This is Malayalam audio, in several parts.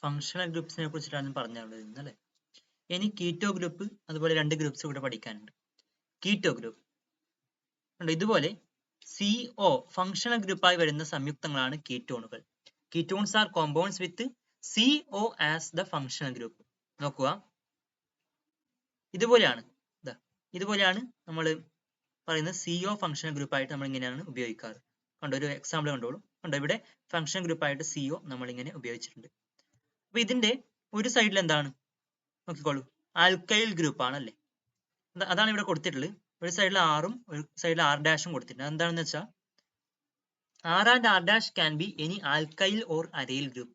ഫങ്ഷണൽ ഗ്രൂപ്പ്സിനെ കുറിച്ചിട്ടാണ് പറഞ്ഞുകൊണ്ടിരുന്നത് അല്ലേ. ഇനി കീറ്റോ ഗ്രൂപ്പ് അതുപോലെ രണ്ട് ഗ്രൂപ്പ്സ് കൂടെ പഠിക്കാനുണ്ട്. കീറ്റോ ഗ്രൂപ്പ് ഇതുപോലെ CO ഫങ്ഷണൽ ഗ്രൂപ്പായി വരുന്ന സംയുക്തങ്ങളാണ് കീറ്റോണുകൾ. Ketones are compounds with CO as the functional group. നോക്കുക, ഇതുപോലെയാണ് നമ്മൾ പറയുന്നത് CO ഫങ്ഷണൽ ഗ്രൂപ്പായിട്ട് നമ്മൾ ഇങ്ങനെയാണ് ഉപയോഗിക്കാറ്. കണ്ടോ, ഒരു എക്സാമ്പിൾ കണ്ടോളൂ. കണ്ടോ, ഇവിടെ ഫങ്ഷണൽ ഗ്രൂപ്പായിട്ട് CO നമ്മൾ ഇങ്ങനെ ഉപയോഗിച്ചിട്ടുണ്ട്. അപ്പൊ ഇതിന്റെ ഒരു സൈഡിൽ എന്താണ് നോക്കിക്കോളൂ, ആൽക്കൈൽ ഗ്രൂപ്പ് ആണല്ലേ. അതാണ് ഇവിടെ കൊടുത്തിട്ടുള്ളത്. ഒരു സൈഡിൽ ആറും ഒരു സൈഡിൽ R' കൊടുത്തിട്ടുണ്ട്. എന്താണെന്ന് വെച്ചാൽ R and R' can be any alkyl or aril group.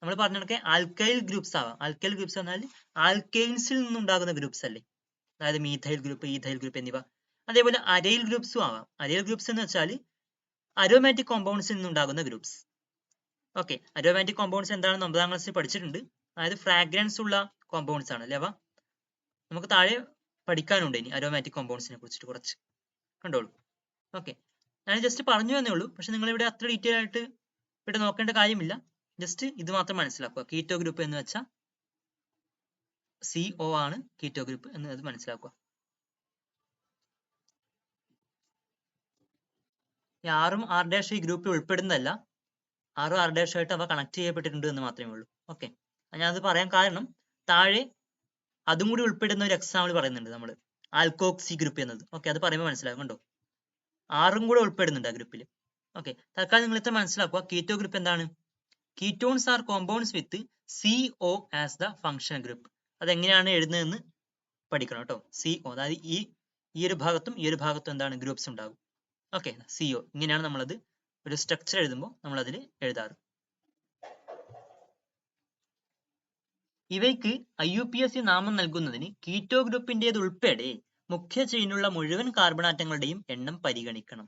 നമ്മൾ പറഞ്ഞ ആൽക്കൈൽ ഗ്രൂപ്പ്സ് ആവാം. ആൽക്കൈൽ ഗ്രൂപ്പ്സ് എന്നാൽ ആൽക്കൈൻസിൽ നിന്നുണ്ടാകുന്ന ഗ്രൂപ്പ്സ് അല്ലേ, അതായത് മീഥൈൽ ഗ്രൂപ്പ്, ഈഥൈൽ ഗ്രൂപ്പ് എന്നിവ. അതേപോലെ അരൈൽ ഗ്രൂപ്പ്സും ആവാം. അരൈൽ ഗ്രൂപ്പ്സ് എന്ന് വെച്ചാൽ അരോമാറ്റിക് കോമ്പൗണ്ട്സിൽ നിന്നുണ്ടാകുന്ന ഗ്രൂപ്പ്സ്. ഓക്കെ, അരോമാറ്റിക് കോമ്പൗണ്ട്സ് എന്താണെന്ന് 9ാം ക്ലാസ്സിൽ പഠിച്ചിട്ടുണ്ട്. അതായത് ഫ്രാഗ്രൻസ് ഉള്ള കോമ്പൗണ്ട്സ് ആണ് അല്ലേ അവ. നമുക്ക് താഴെ പഠിക്കാനുണ്ട് ഇനി അരോമാറ്റിക് കോമ്പൗണ്ട്സിനെ കുറിച്ചിട്ട് കുറച്ച്. കണ്ടോളൂ. ഓക്കെ, ഞാൻ ജസ്റ്റ് പറഞ്ഞു എന്നേ ഉള്ളൂ. പക്ഷെ നിങ്ങൾ ഇവിടെ അത്ര ഡീറ്റെയിൽ ആയിട്ട് ഇവിടെ നോക്കേണ്ട കാര്യമില്ല. ജസ്റ്റ് ഇത് മാത്രം മനസ്സിലാക്കുക. കീറ്റോ ഗ്രൂപ്പ് എന്ന് വെച്ചാൽ CO ആണ് കീറ്റോ ഗ്രൂപ്പ് എന്നത് മനസ്സിലാക്കുക. ആറും R' ഈ ഗ്രൂപ്പിൽ ഉൾപ്പെടുന്നതല്ല. ആറും R' ആയിട്ട് അവ കണക്ട് ചെയ്യപ്പെട്ടിട്ടുണ്ട് എന്ന് മാത്രമേ ഉള്ളൂ. ഓക്കെ, ഞാനത് പറയാൻ കാരണം താഴെ അതും കൂടി ഉൾപ്പെടുന്ന ഒരു എക്സാമ്പിൾ പറയുന്നുണ്ട് നമ്മൾ, ആൽക്കോക്സി ഗ്രൂപ്പ് എന്നത്. ഓക്കെ, അത് പറയുമ്പോൾ മനസ്സിലാകും. കണ്ടോ, ആറും കൂടെ ഉൾപ്പെടുന്നുണ്ട് ആ ഗ്രൂപ്പിൽ. ഓക്കെ, തൽക്കാലം നിങ്ങൾ ഇത്ര മനസ്സിലാക്കുക. കീറ്റോ ഗ്രൂപ്പ് എന്താണ്? Ketones are compounds with CO as the functional group. അതെങ്ങനെയാണ് എഴുതുന്നതെന്ന് പഠിക്കണം കേട്ടോ. CO, അതായത് ഈ ഒരു ഭാഗത്തും ഈ ഒരു ഭാഗത്തും എന്താണ് ഗ്രൂപ്പ്സ് ഉണ്ടാകും. ഓക്കെ, CO ഇങ്ങനെയാണ് നമ്മളത് ഒരു സ്ട്രക്ചർ എഴുതുമ്പോൾ നമ്മൾ അതിൽ എഴുതാറ്. ഇവയ്ക്ക് IUPAC നാമം നൽകുന്നതിന് കീറ്റോ ഗ്രൂപ്പിന്റേത് ഉൾപ്പെടെ മുഖ്യ ചെയിനുള്ള മുഴുവൻ കാർബൺ ആറ്റങ്ങളുടെയും എണ്ണം പരിഗണിക്കണം.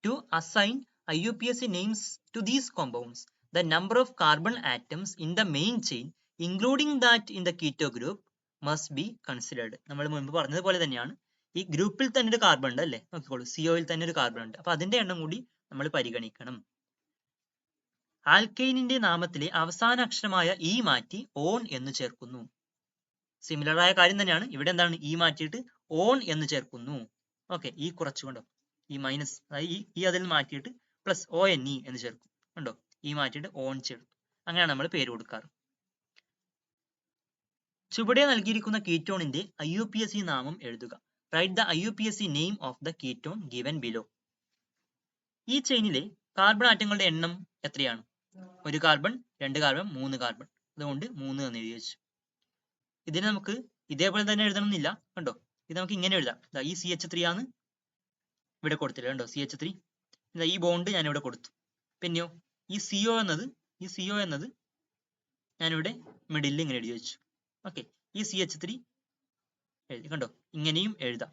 To assign IUPAC names to these compounds, the number of carbon atoms in the main chain, including that in the keto group, must be considered. നമ്മൾ മുൻപ് പറഞ്ഞതുപോലെ തന്നെയാണ്, ഈ ഗ്രൂപ്പിൽ തന്നെ ഒരു കാർബൺ ഉണ്ട് അല്ലേ. നോക്കിക്കോളൂ, COയിൽ തന്നെ ഒരു കാർബൺ ഉണ്ട്. അപ്പൊ അതിന്റെ എണ്ണം കൂടി നമ്മൾ പരിഗണിക്കണം. ആൽക്കൈനിന്റെ നാമത്തിലെ അവസാന അക്ഷരമായ E മാറ്റി ഓൺ എന്ന് ചേർക്കുന്നു. സിമിലർ ആയ കാര്യം തന്നെയാണ് ഇവിടെ. എന്താണ് E മാറ്റിയിട്ട് ഓൺ എന്ന് ചേർക്കുന്നു. ഓക്കെ, ഈ കുറച്ചുകൊണ്ടോ ഈ മൈനസ്, അതായത് ഈ അതിൽ മാറ്റിയിട്ട് പ്ലസ് ONE എന്ന് ചേർക്കും. കണ്ടോ, ഈ മാറ്റിയിട്ട് ഓൺ ചേർക്കും. അങ്ങനെയാണ് നമ്മൾ പേര് കൊടുക്കാറ്. ചുവടെ നൽകിയിരിക്കുന്ന കീറ്റോണിന്റെ IUPAC നാമം എഴുതുക. Write the IUPAC name of the ketone given below. ഈ ചെയിനിലെ കാർബൺ ആറ്റങ്ങളുടെ എണ്ണം എത്രയാണ്? ഒരു കാർബൺ, 2 കാർബൺ, 3 കാർബൺ. അതുകൊണ്ട് 3 എന്ന് എഴുതി വെച്ചു. ഇതിനെ നമുക്ക് ഇതേപോലെ തന്നെ എഴുതണമെന്നില്ല. കണ്ടോ, ഇത് നമുക്ക് ഇങ്ങനെ എഴുതാം. ഈ CH3 ആണ് ഇവിടെ കൊടുത്തില്ല. കണ്ടോ, CH3. ഈ ബോണ്ട് ഞാൻ ഇവിടെ കൊടുത്തു. പിന്നെയോ ഈ CO എന്നത് ഞാനിവിടെ മിഡിലിൽ ഇങ്ങനെ എഴുതി വെച്ചു. ഓക്കെ, ഈ CH3 എഴുതി. കണ്ടോ, ഇങ്ങനെയും എഴുതാം.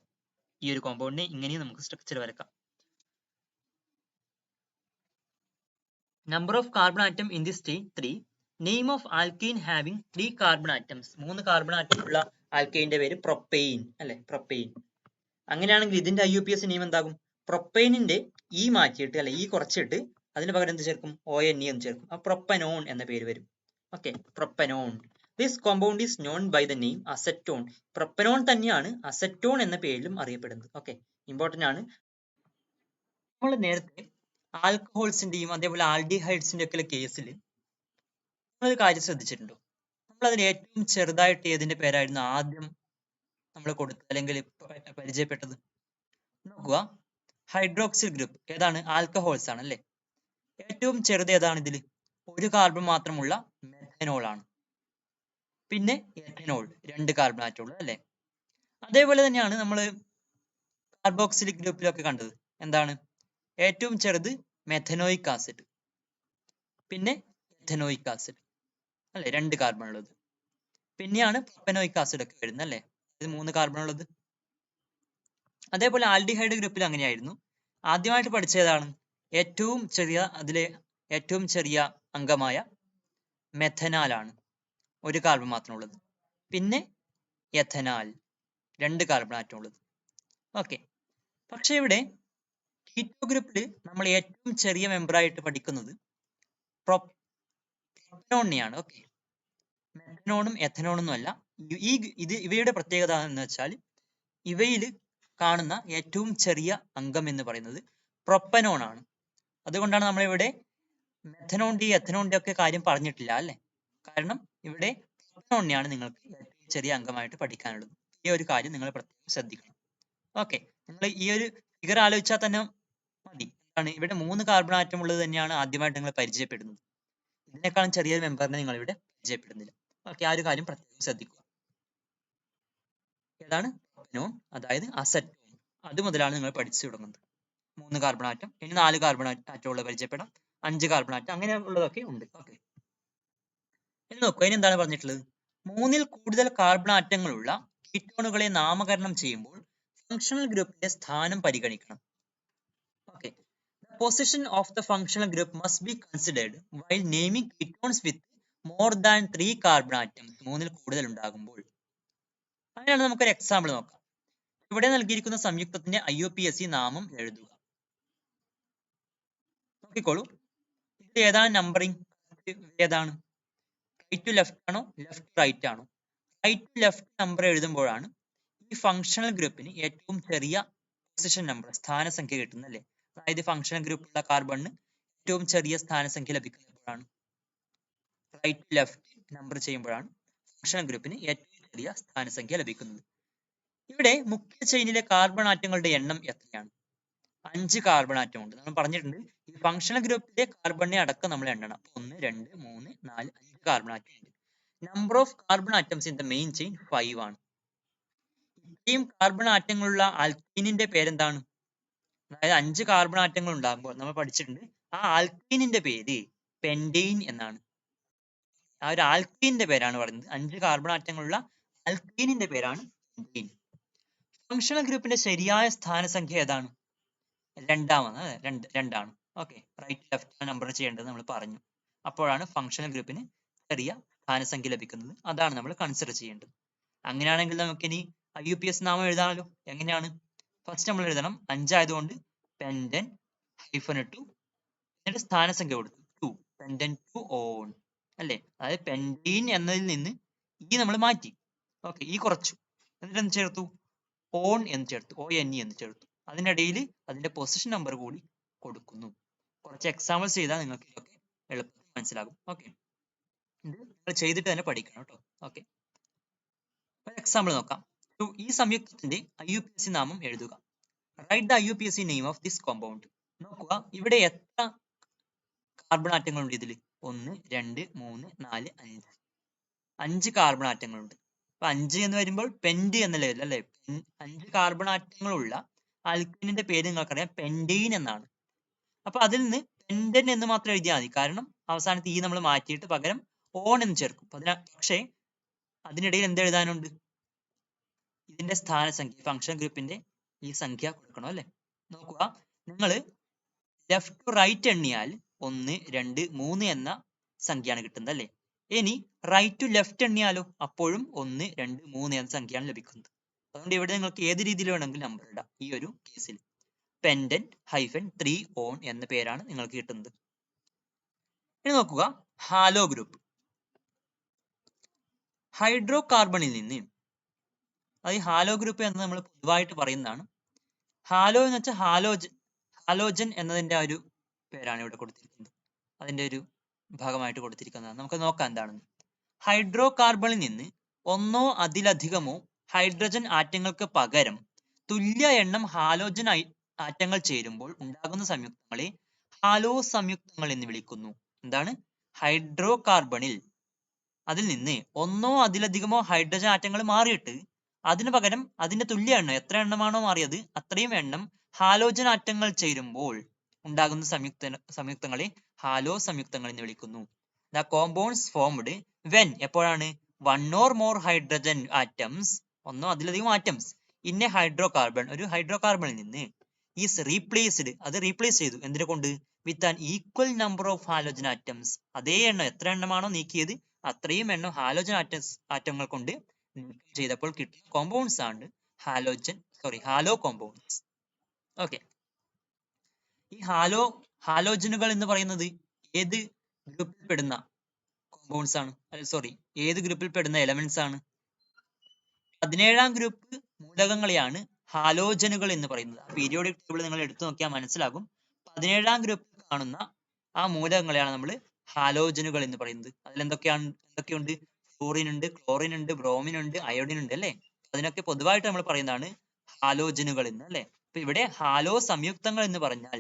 ഈ ഒരു കോമ്പൗണ്ടിനെ ഇങ്ങനെയും നമുക്ക് സ്ട്രക്ചർ വരക്കാം. Number of carbon atom in this chain 3. Name of alkyne having 3 carbon atoms. 3 carbon atom ഉള്ള ആൽക്കൈന്റെ പേര് പ്രൊപ്പെയിൻ അല്ലെ, പ്രൊപ്പെയിൻ. അങ്ങനെയാണെങ്കിൽ ഇതിന്റെ IUPAC നെയിം എന്താകും? പ്രൊപ്പെയിനിന്റെ E മാറ്റിയിട്ട് അല്ലെ, E കുറച്ചിട്ട് അതിന് പകരം എന്ത് ചേർക്കും? ONE എന്ന് ചേർക്കും. അപ്പൊ പ്രൊപ്പനോൺ എന്ന പേര് വരും. Okay, propanone. This compound is known by the name acetone. Propanone തന്നെയാണ് അസറ്റോൺ എന്ന പേരിലും അറിയപ്പെടുന്നത്. ഓക്കെ, ഇമ്പോർട്ടന്റ് ആണ്. നമ്മൾ നേരത്തെ ആൽക്കഹോൾസിന്റെയും അതേപോലെ ആൽഡിഹൈഡ്സിന്റെ ഒക്കെ കേസിൽ നമ്മൾ ഒരു കാര്യം ശ്രദ്ധിച്ചിട്ടുണ്ടോ? നമ്മൾ അതിൽ ഏറ്റവും ചെറുതായിട്ട് ഏതിന്റെ പേരായിരുന്നു ആദ്യം നമ്മൾ കൊടുത്തത് അല്ലെങ്കിൽ പരിചയപ്പെട്ടത്? നോക്കുക, ഹൈഡ്രോക്സിൽ ഗ്രൂപ്പ് ഏതാണ്? ആൽക്കഹോൾസ് ആണ് അല്ലേ. ഏറ്റവും ചെറുത് ഏതാണ് ഇതിൽ? ഒരു കാർബൺ മാത്രമുള്ള മെഥനോൾ ആണ്. പിന്നെ എഥനോൾ 2 കാർബൺ ആറ്റം ഉള്ളത് അല്ലേ. അതേപോലെ തന്നെയാണ് നമ്മൾ കാർബോക്സിലിക് ഗ്രൂപ്പിലൊക്കെ കണ്ടത്. എന്താണ്? ഏറ്റവും ചെറുത് മെഥനോയിക് ആസിഡ്, പിന്നെ എഥനോയിക് ആസിഡ് അല്ലെ, 2 കാർബൺ ഉള്ളത്. പിന്നെയാണ് പ്രൊപ്പനോയിക് ആസിഡ് ഒക്കെ വരുന്നത് അല്ലേ, ഇത് 3 കാർബൺ ഉള്ളത്. അതേപോലെ ആൽഡിഹൈഡ് ഗ്രൂപ്പിൽ അങ്ങനെയായിരുന്നു. ആദ്യമായിട്ട് പഠിച്ചതാണ് ഏറ്റവും ചെറിയ അംഗമായ മെഥനാൽ ആണ്, 1 കാർബൺ മാത്രം ഉള്ളത്. പിന്നെ എഥനാൽ 2 കാർബൺ ആറ്റം ഉള്ളത്. ഓക്കെ, പക്ഷെ ഇവിടെ കീറ്റോ ഗ്രൂപ്പിൽ നമ്മൾ ഏറ്റവും ചെറിയ മെമ്പറായിട്ട് പഠിക്കുന്നത് പ്രൊപ്പനോണിനെയാണ്. ഓക്കെ, മെഥനോണും എഥനോണൊന്നും അല്ല. ഇവയുടെ പ്രത്യേകത എന്ന് വെച്ചാൽ ഇവയിൽ കാണുന്ന ഏറ്റവും ചെറിയ അംഗം എന്ന് പറയുന്നത് പ്രൊപ്പനോൺ ആണ്. അതുകൊണ്ടാണ് നമ്മളിവിടെ മെഥനോൺ ഡി എഥനോൺ ഡി ഒക്കെ കാര്യം പറഞ്ഞിട്ടില്ല അല്ലെ. കാരണം ഇവിടെ പ്രൊപ്പനോണിനെയാണ് നിങ്ങൾക്ക് ഏറ്റവും ചെറിയ അംഗമായിട്ട് പഠിക്കാനുള്ളത്. ഈ ഒരു കാര്യം നിങ്ങൾ പ്രത്യേകം ശ്രദ്ധിക്കണം. ഓക്കെ, നിങ്ങൾ ഈ ഒരു ഫിഗർ ആലോചിച്ചാൽ തന്നെ മതി. എന്താണ്, ഇവിടെ 3 കാർബൺ ആറ്റം ഉള്ളത് തന്നെയാണ് ആദ്യമായിട്ട് നിങ്ങൾ പരിചയപ്പെടുന്നത്. ഇതിനേക്കാളും ചെറിയൊരു മെമ്പറിനെ നിങ്ങൾ ഇവിടെ പരിചയപ്പെടുന്നില്ല. ഓക്കെ, ആ ഒരു കാര്യം പ്രത്യേകം ശ്രദ്ധിക്കുക. ഏതാണ് പ്രൊപ്പനോൺ, അതായത് അസറ്റോൺ. അത് മുതലാണ് നിങ്ങൾ പഠിച്ചു തുടങ്ങുന്നത്. 3 കാർബൺ ആറ്റം, ഇനി 4 കാർബൺ ആറ്റം ഉള്ള പരിചയപ്പെടാം, 5 കാർബൺ ആറ്റം, അങ്ങനെ ഉള്ളതൊക്കെ ഉണ്ട്. ഓക്കെ, ഇനി നോക്കൂ, ഇനി എന്താണ് പറഞ്ഞിട്ടുള്ളത്? 3ൽ കൂടുതൽ കാർബൺ ആറ്റങ്ങളുള്ള കീറ്റോണുകളെ നാമകരണം ചെയ്യുമ്പോൾ ഫങ്ഷണൽ ഗ്രൂപ്പിന്റെ സ്ഥാനം പരിഗണിക്കണം. Okay, the position of the functional group must be considered while naming ketones with more than 3 carbon atoms. 3ൽ കൂടുതൽ ഉണ്ടാകുമ്പോൾ. അങ്ങനെയാണ് നമുക്കൊരു എക്സാമ്പിൾ നോക്കാം. ഇവിടെ നൽകിയിരിക്കുന്ന സംയുക്തത്തിന്റെ IUPAC നാമം എഴുതുക. നോക്കിക്കോളൂ, ഇത് ഏതാണ് നമ്പറിംഗ്? ഏതാണ്, റൈറ്റ് ടു ലെഫ്റ്റ് ആണോ ലെഫ്റ്റ് ടു റൈറ്റ് ആണോ? റൈറ്റ് ടു ലെഫ്റ്റ് നമ്പർ എഴുതുമ്പോഴാണ് ഈ ഫങ്ഷണൽ ഗ്രൂപ്പിന് ഏറ്റവും ചെറിയ പൊസിഷൻ നമ്പർ, സ്ഥാനസംഖ്യ കിട്ടുന്നത് അല്ലേ. അതായത് ഫങ്ഷണൽ ഗ്രൂപ്പുള്ള കാർബണിന് ഏറ്റവും ചെറിയ സ്ഥാനസംഖ്യ ലഭിക്കുന്നപ്പോഴാണ്, റൈറ്റ് ടു ലെഫ്റ്റ് നമ്പർ ചെയ്യുമ്പോഴാണ് ഫങ്ഷണൽ ഗ്രൂപ്പിന് ഏറ്റവും ചെറിയ സ്ഥാനസംഖ്യ ലഭിക്കുന്നത്. ഇവിടെ മുഖ്യ ചെയിനിലെ കാർബൺ ആറ്റങ്ങളുടെ എണ്ണം എത്രയാണ്? 5 കാർബൺ ആറ്റം ഉണ്ട്. നമ്മൾ പറഞ്ഞിട്ടുണ്ട് ഈ ഫങ്ഷണൽ ഗ്രൂപ്പിലെ കാർബണിനെ അടക്കം നമ്മൾ എണ്ണണം. 1 2 3 4 5 കാർബൺ ആറ്റം ഉണ്ട്. Number of carbon atoms in the main chain 5 ആണ്. ഇത്രയും കാർബൺ ആറ്റങ്ങളുള്ള ആൽക്കീനിന്റെ പേരെന്താണ്? അതായത് 5 കാർബൺ ആറ്റങ്ങൾ ഉണ്ടാകുമ്പോൾ നമ്മൾ പഠിച്ചിട്ടുണ്ട് ആ ആൽക്കീനിന്റെ പേര് പെൻഡെയ്ൻ എന്നാണ്. ആ ഒരു ആൽക്കീനിന്റെ പേരാണ് പറയുന്നത്. 5 കാർബൺ ആറ്റങ്ങളുള്ള ആൽക്കീനിന്റെ പേരാണ് പെൻഡെയ്ൻ. ഫങ്ഷണൽ ഗ്രൂപ്പിന്റെ ശരിയായ സ്ഥാനസംഖ്യ ഏതാണ്? രണ്ടാമത്, രണ്ടാണ്. ഓക്കെ, റൈറ്റ് ലെഫ്റ്റ് നമ്പർ ചെയ്യേണ്ടത് നമ്മൾ പറഞ്ഞു. അപ്പോഴാണ് ഫങ്ഷണൽ ഗ്രൂപ്പിന് ചെറിയ സ്ഥാനസംഖ്യ ലഭിക്കുന്നത്. അതാണ് നമ്മൾ കൺസിഡർ ചെയ്യേണ്ടത്. അങ്ങനെയാണെങ്കിൽ നമുക്കിനി IUPAC നാമം എഴുതാമല്ലോ. എങ്ങനെയാണ്? ഫസ്റ്റ് നമ്മൾ എഴുതണം 5 ആയതുകൊണ്ട് പെൻഡൻ -2, എന്നിട്ട് സ്ഥാനസംഖ്യ കൊടുത്തു 2, പെൻഡൻ 2 ഓൺ അല്ലേ. അതായത് പെൻഡീൻ എന്നതിൽ നിന്ന് ഈ നമ്മൾ മാറ്റി. ഓക്കെ, ഈ കുറച്ചു, എന്നിട്ട് എന്ത് ചേർത്തു? ഓൺ എന്ന് ചേർത്തു, ONE എന്ന് ചേർത്തു. അതിനിടയിൽ അതിന്റെ പൊസിഷൻ നമ്പർ കൂടി കൊടുക്കുന്നു. കുറച്ച് എക്സാമ്പിൾസ് ചെയ്താൽ നിങ്ങൾക്ക് ഇതൊക്കെ എളുപ്പത്തിൽ മനസ്സിലാകും. ഓക്കെ, ഇത് നിങ്ങൾ ചെയ്തിട്ട് തന്നെ പഠിക്കണം കേട്ടോ. ഓക്കെ, ഒരു എക്സാമ്പിൾ നോക്കാം. ഈ സംയുക്തത്തിന്റെ IUPAC നാമം എഴുതുക. Write the IUPAC name of this compound. നോക്കുക, ഇവിടെ എത്ര കാർബൺ ആറ്റങ്ങളുണ്ട് ഇതിൽ? 1 2 3 4 5 5 കാർബൺ ആറ്റങ്ങളുണ്ട്. അപ്പൊ 5 എന്ന് വരുമ്പോൾ പെൻഡ് എന്ന ലെവൽ അല്ലെ. 5 കാർബൺ ആറ്റങ്ങളുള്ള ആൽക്കീനിന്റെ പേര് നിങ്ങൾക്കറിയാം, പെൻഡെയ്ൻ എന്നാണ്. അപ്പൊ അതിൽ നിന്ന് പെൻഡൻ എന്ന് മാത്രം എഴുതിയാൽ മതി. കാരണം അവസാനത്ത് ഈ നമ്മൾ മാറ്റിയിട്ട് പകരം ഓൺ എന്ന് ചേർക്കും. പക്ഷേ അതിനിടയിൽ എന്ത് എഴുതാനുണ്ട്? ഇതിന്റെ സ്ഥാനസംഖ്യ, ഫങ്ഷൻ ഗ്രൂപ്പിന്റെ ഈ സംഖ്യ കൊടുക്കണം അല്ലെ. നോക്കുക, നിങ്ങൾ ലെഫ്റ്റ് ടു റൈറ്റ് എണ്ണിയാൽ 1 2 3 എന്ന സംഖ്യയാണ് കിട്ടുന്നത് അല്ലെ. ഇനി റൈറ്റ് ടു ലെഫ്റ്റ് എണ്ണിയാലോ? അപ്പോഴും 1 2 3 എന്ന സംഖ്യയാണ് ലഭിക്കുന്നത്. അതുകൊണ്ട് ഇവിടെ നിങ്ങൾക്ക് ഏത് രീതിയിൽ വേണമെങ്കിലും നമ്പർ ഇടാം. ഈ ഒരു കേസിൽ പെൻഡൻ -3 ഓൺ എന്ന പേരാണ് നിങ്ങൾക്ക് കിട്ടുന്നത്. ഇനി നോക്കുക, ഹാലോ ഗ്രൂപ്പ്. ഹൈഡ്രോ കാർബണിൽ നിന്ന്, അത് ഹാലോ ഗ്രൂപ്പ് എന്ന് നമ്മൾ പൊതുവായിട്ട് പറയുന്നതാണ്. ഹാലോ എന്ന് വെച്ചാൽ ഹാലോജൻ എന്നതിന്റെ ആ ഒരു പേരാണ് ഇവിടെ കൊടുത്തിരിക്കുന്നത്. അതിന്റെ ഒരു ഭാഗമായിട്ട് കൊടുത്തിരിക്കുന്നതാണ്. നമുക്ക് നോക്കാം എന്താണെന്ന്. ഹൈഡ്രോ കാർബണിൽ നിന്ന് ഒന്നോ അതിലധികമോ ഹൈഡ്രജൻ ആറ്റങ്ങൾക്ക് പകരം തുല്യ എണ്ണം ഹാലോജൻ ആറ്റങ്ങൾ ചേരുമ്പോൾ ഉണ്ടാകുന്ന സംയുക്തങ്ങളെ ഹാലോ സംയുക്തങ്ങൾ എന്ന് വിളിക്കുന്നു. എന്താണ്? ഹൈഡ്രോ കാർബണിൽ അതിൽ നിന്ന് ഒന്നോ അതിലധികമോ ഹൈഡ്രജൻ ആറ്റങ്ങൾ മാറിയിട്ട് അതിനു പകരം അതിന്റെ തുല്യ എണ്ണം, എത്ര എണ്ണമാണോ മാറിയത് അത്രയും എണ്ണം ഹാലോജൻ ആറ്റങ്ങൾ ചേരുമ്പോൾ ഉണ്ടാകുന്ന സംയുക്തങ്ങളെ ഹാലോ സംയുക്തങ്ങൾ എന്ന് വിളിക്കുന്നു. ദ കോമ്പൗണ്ട്സ് ഫോംഡ് വെൻ, എപ്പോഴാണ്? 1 or more ഹൈഡ്രജൻ ആറ്റംസ്, ഒന്നോ അതിലധികം atoms in a hydrocarbon, ഒരു ഹൈഡ്രോ കാർബണിൽ നിന്ന് ഈസ് റീപ്ലേസ്ഡ്, അത് റീപ്ലേസ് ചെയ്തു എന്തിനെ കൊണ്ട്? With an equal number of halogen atoms, അതേ എണ്ണം, എത്ര എണ്ണമാണോ നീക്കിയത് അത്രയും എണ്ണം ഹാലോജൻ ആറ്റങ്ങൾ കൊണ്ട് നീക്കം ചെയ്തപ്പോൾ കിട്ടുന്ന കോമ്പൗണ്ട്സ് ആണ് ഹാലോ കോമ്പൗണ്ട്സ്. ഓക്കെ, ഈ ഹാലോജനുകൾ എന്ന് പറയുന്നത് ഏത് ഗ്രൂപ്പിൽ പെടുന്ന കോമ്പൗണ്ട്സ് ആണ്, സോറി ഏത് ഗ്രൂപ്പിൽ പെടുന്ന എലമെന്റ്സ് ആണ്? 17ാം ഗ്രൂപ്പ് മൂലകങ്ങളെയാണ് ഹാലോജനുകൾ എന്ന് പറയുന്നത്. പീരിയോഡിക് ടേബിൾ നിങ്ങൾ എടുത്തു നോക്കിയാൽ മനസ്സിലാകും. 17ാം ഗ്രൂപ്പിൽ കാണുന്ന ആ മൂലകങ്ങളെയാണ് നമ്മൾ ഹാലോജനുകൾ എന്ന് പറയുന്നത്. അതിൽ എന്തൊക്കെയുണ്ട്? ഫ്ലൂറിൻ ഉണ്ട്, ക്ലോറിൻ ഉണ്ട്, ബ്രോമിൻ ഉണ്ട്, അയോഡിൻ ഉണ്ട് അല്ലെ. അതിനൊക്കെ പൊതുവായിട്ട് നമ്മൾ പറയുന്നതാണ് ഹാലോജനുകൾ എന്ന് അല്ലെ. അപ്പൊ ഇവിടെ ഹാലോ സംയുക്തങ്ങൾ എന്ന് പറഞ്ഞാൽ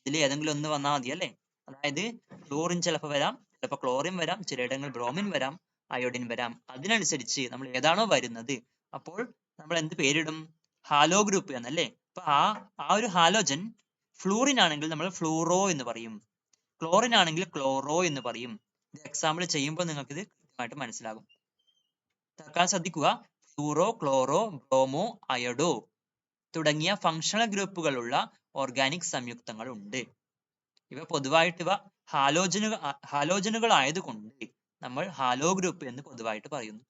ഇതിൽ ഏതെങ്കിലും ഒന്ന് വന്നാൽ മതി അല്ലെ. അതായത് ഫ്ലൂറിൻ ചിലപ്പോൾ വരാം, ചിലപ്പോൾ ക്ലോറിൻ വരാം, ചിലയിടങ്ങളിൽ ബ്രോമിൻ വരാം, അയോഡിൻ വരാം. അതിനനുസരിച്ച് നമ്മൾ ഏതാണോ വരുന്നത് അപ്പോൾ നമ്മൾ എന്ത് പേരിടും? ഹാലോ ഗ്രൂപ്പ് എന്നല്ലേ. അപ്പൊ ആ ഒരു ഹാലോജൻ ഫ്ലൂറിൻ ആണെങ്കിൽ നമ്മൾ ഫ്ലൂറോ എന്ന് പറയും, ക്ലോറിൻ ആണെങ്കിൽ ക്ലോറോ എന്ന് പറയും. ഇത് എക്സാമ്പിൾ ചെയ്യുമ്പോൾ നിങ്ങൾക്ക് ഇത് കൃത്യമായിട്ട് മനസ്സിലാകും. തൽക്കാലം ശ്രദ്ധിക്കുക, ഫ്ലൂറോ, ക്ലോറോ, ബ്രോമോ, അയോഡോ തുടങ്ങിയ ഫങ്ഷണൽ ഗ്രൂപ്പുകളുള്ള ഓർഗാനിക് സംയുക്തങ്ങൾ ഉണ്ട്. ഇവ പൊതുവായിട്ട് ഹാലോജനുകൾ ആയതുകൊണ്ട് നമ്മൾ ഹാലോ ഗ്രൂപ്പ് എന്ന് പൊതുവായിട്ട് പറയുന്നു.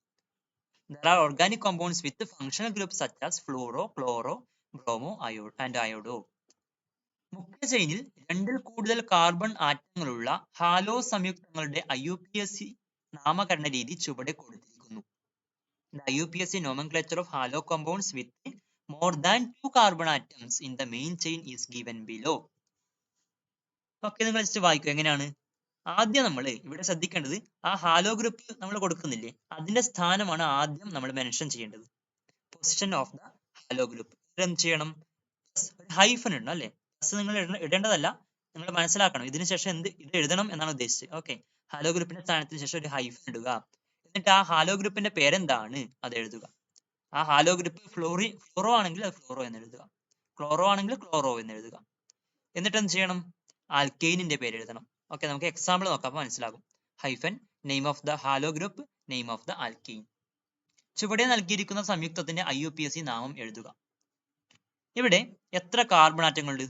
There are organic compounds with functional groups such as fluoro, chloro, bromo, and iodo. മുഖ്യ ചെയിനിൽ 2ൽ കൂടുതൽ കാർബൺ ആറ്റങ്ങളുള്ള ഹാലോ സംയുക്തങ്ങളുടെ IUPAC നാമകരണ രീതി ചുവടെ കൊടുത്തിരിക്കുന്നു. The IUPAC nomenclature of halo compounds with more than 2 carbon atoms in the main chain is given below. Okay, നിങ്ങൾ ജസ്റ്റ് വായിക്കുക എങ്ങനെയാണ്. ആദ്യം നമ്മൾ ഇവിടെ ശ്രദ്ധിക്കേണ്ടത് ആ ഹാലോ ഗ്രൂപ്പ് നമ്മൾ കൊടുക്കുന്നില്ലേ, അതിന്റെ സ്ഥാനമാണ് ആദ്യം നമ്മൾ മെൻഷൻ ചെയ്യേണ്ടത്. Position of the halo group. എന്ത് ചെയ്യണം? ഹൈഫൻ ഇടണം അല്ലെ. പ്ലസ് നിങ്ങൾ ഇടേണ്ടതല്ല, നിങ്ങൾ മനസ്സിലാക്കണം ഇതിന് ശേഷം ഇത് എഴുതണം എന്നാണ് ഉദ്ദേശിച്ചത്. ഓക്കെ, ഹാലോ ഗ്രൂപ്പിന്റെ സ്ഥാനത്തിന് ശേഷം ഒരു ഹൈഫൻ ഇടുക. എന്നിട്ട് ആ ഹാലോ ഗ്രൂപ്പിന്റെ പേരെന്താണ് അത് എഴുതുക. ആ ഹാലോ ഗ്രൂപ്പ് ഫ്ലോറോ ആണെങ്കിൽ അത് ഫ്ലോറോ എന്ന് എഴുതുക, ക്ലോറോ ആണെങ്കിൽ ക്ലോറോ എന്ന് എഴുതുക. എന്നിട്ട് എന്ത് ചെയ്യണം? ആൽക്കെയിനിന്റെ പേര് എഴുതണം. ഓക്കെ, നമുക്ക് എക്സാമ്പിൾ നോക്കാം, അപ്പോൾ മനസ്സിലാകും. Hyphen name of the halo group, name of the alkane. ചുവടെ നൽകിയിരിക്കുന്ന സംയുക്തത്തിന്റെ IUPAC നാമം എഴുതുക. ഇവിടെ എത്ര കാർബൺ ആറ്റങ്ങളുണ്ട്?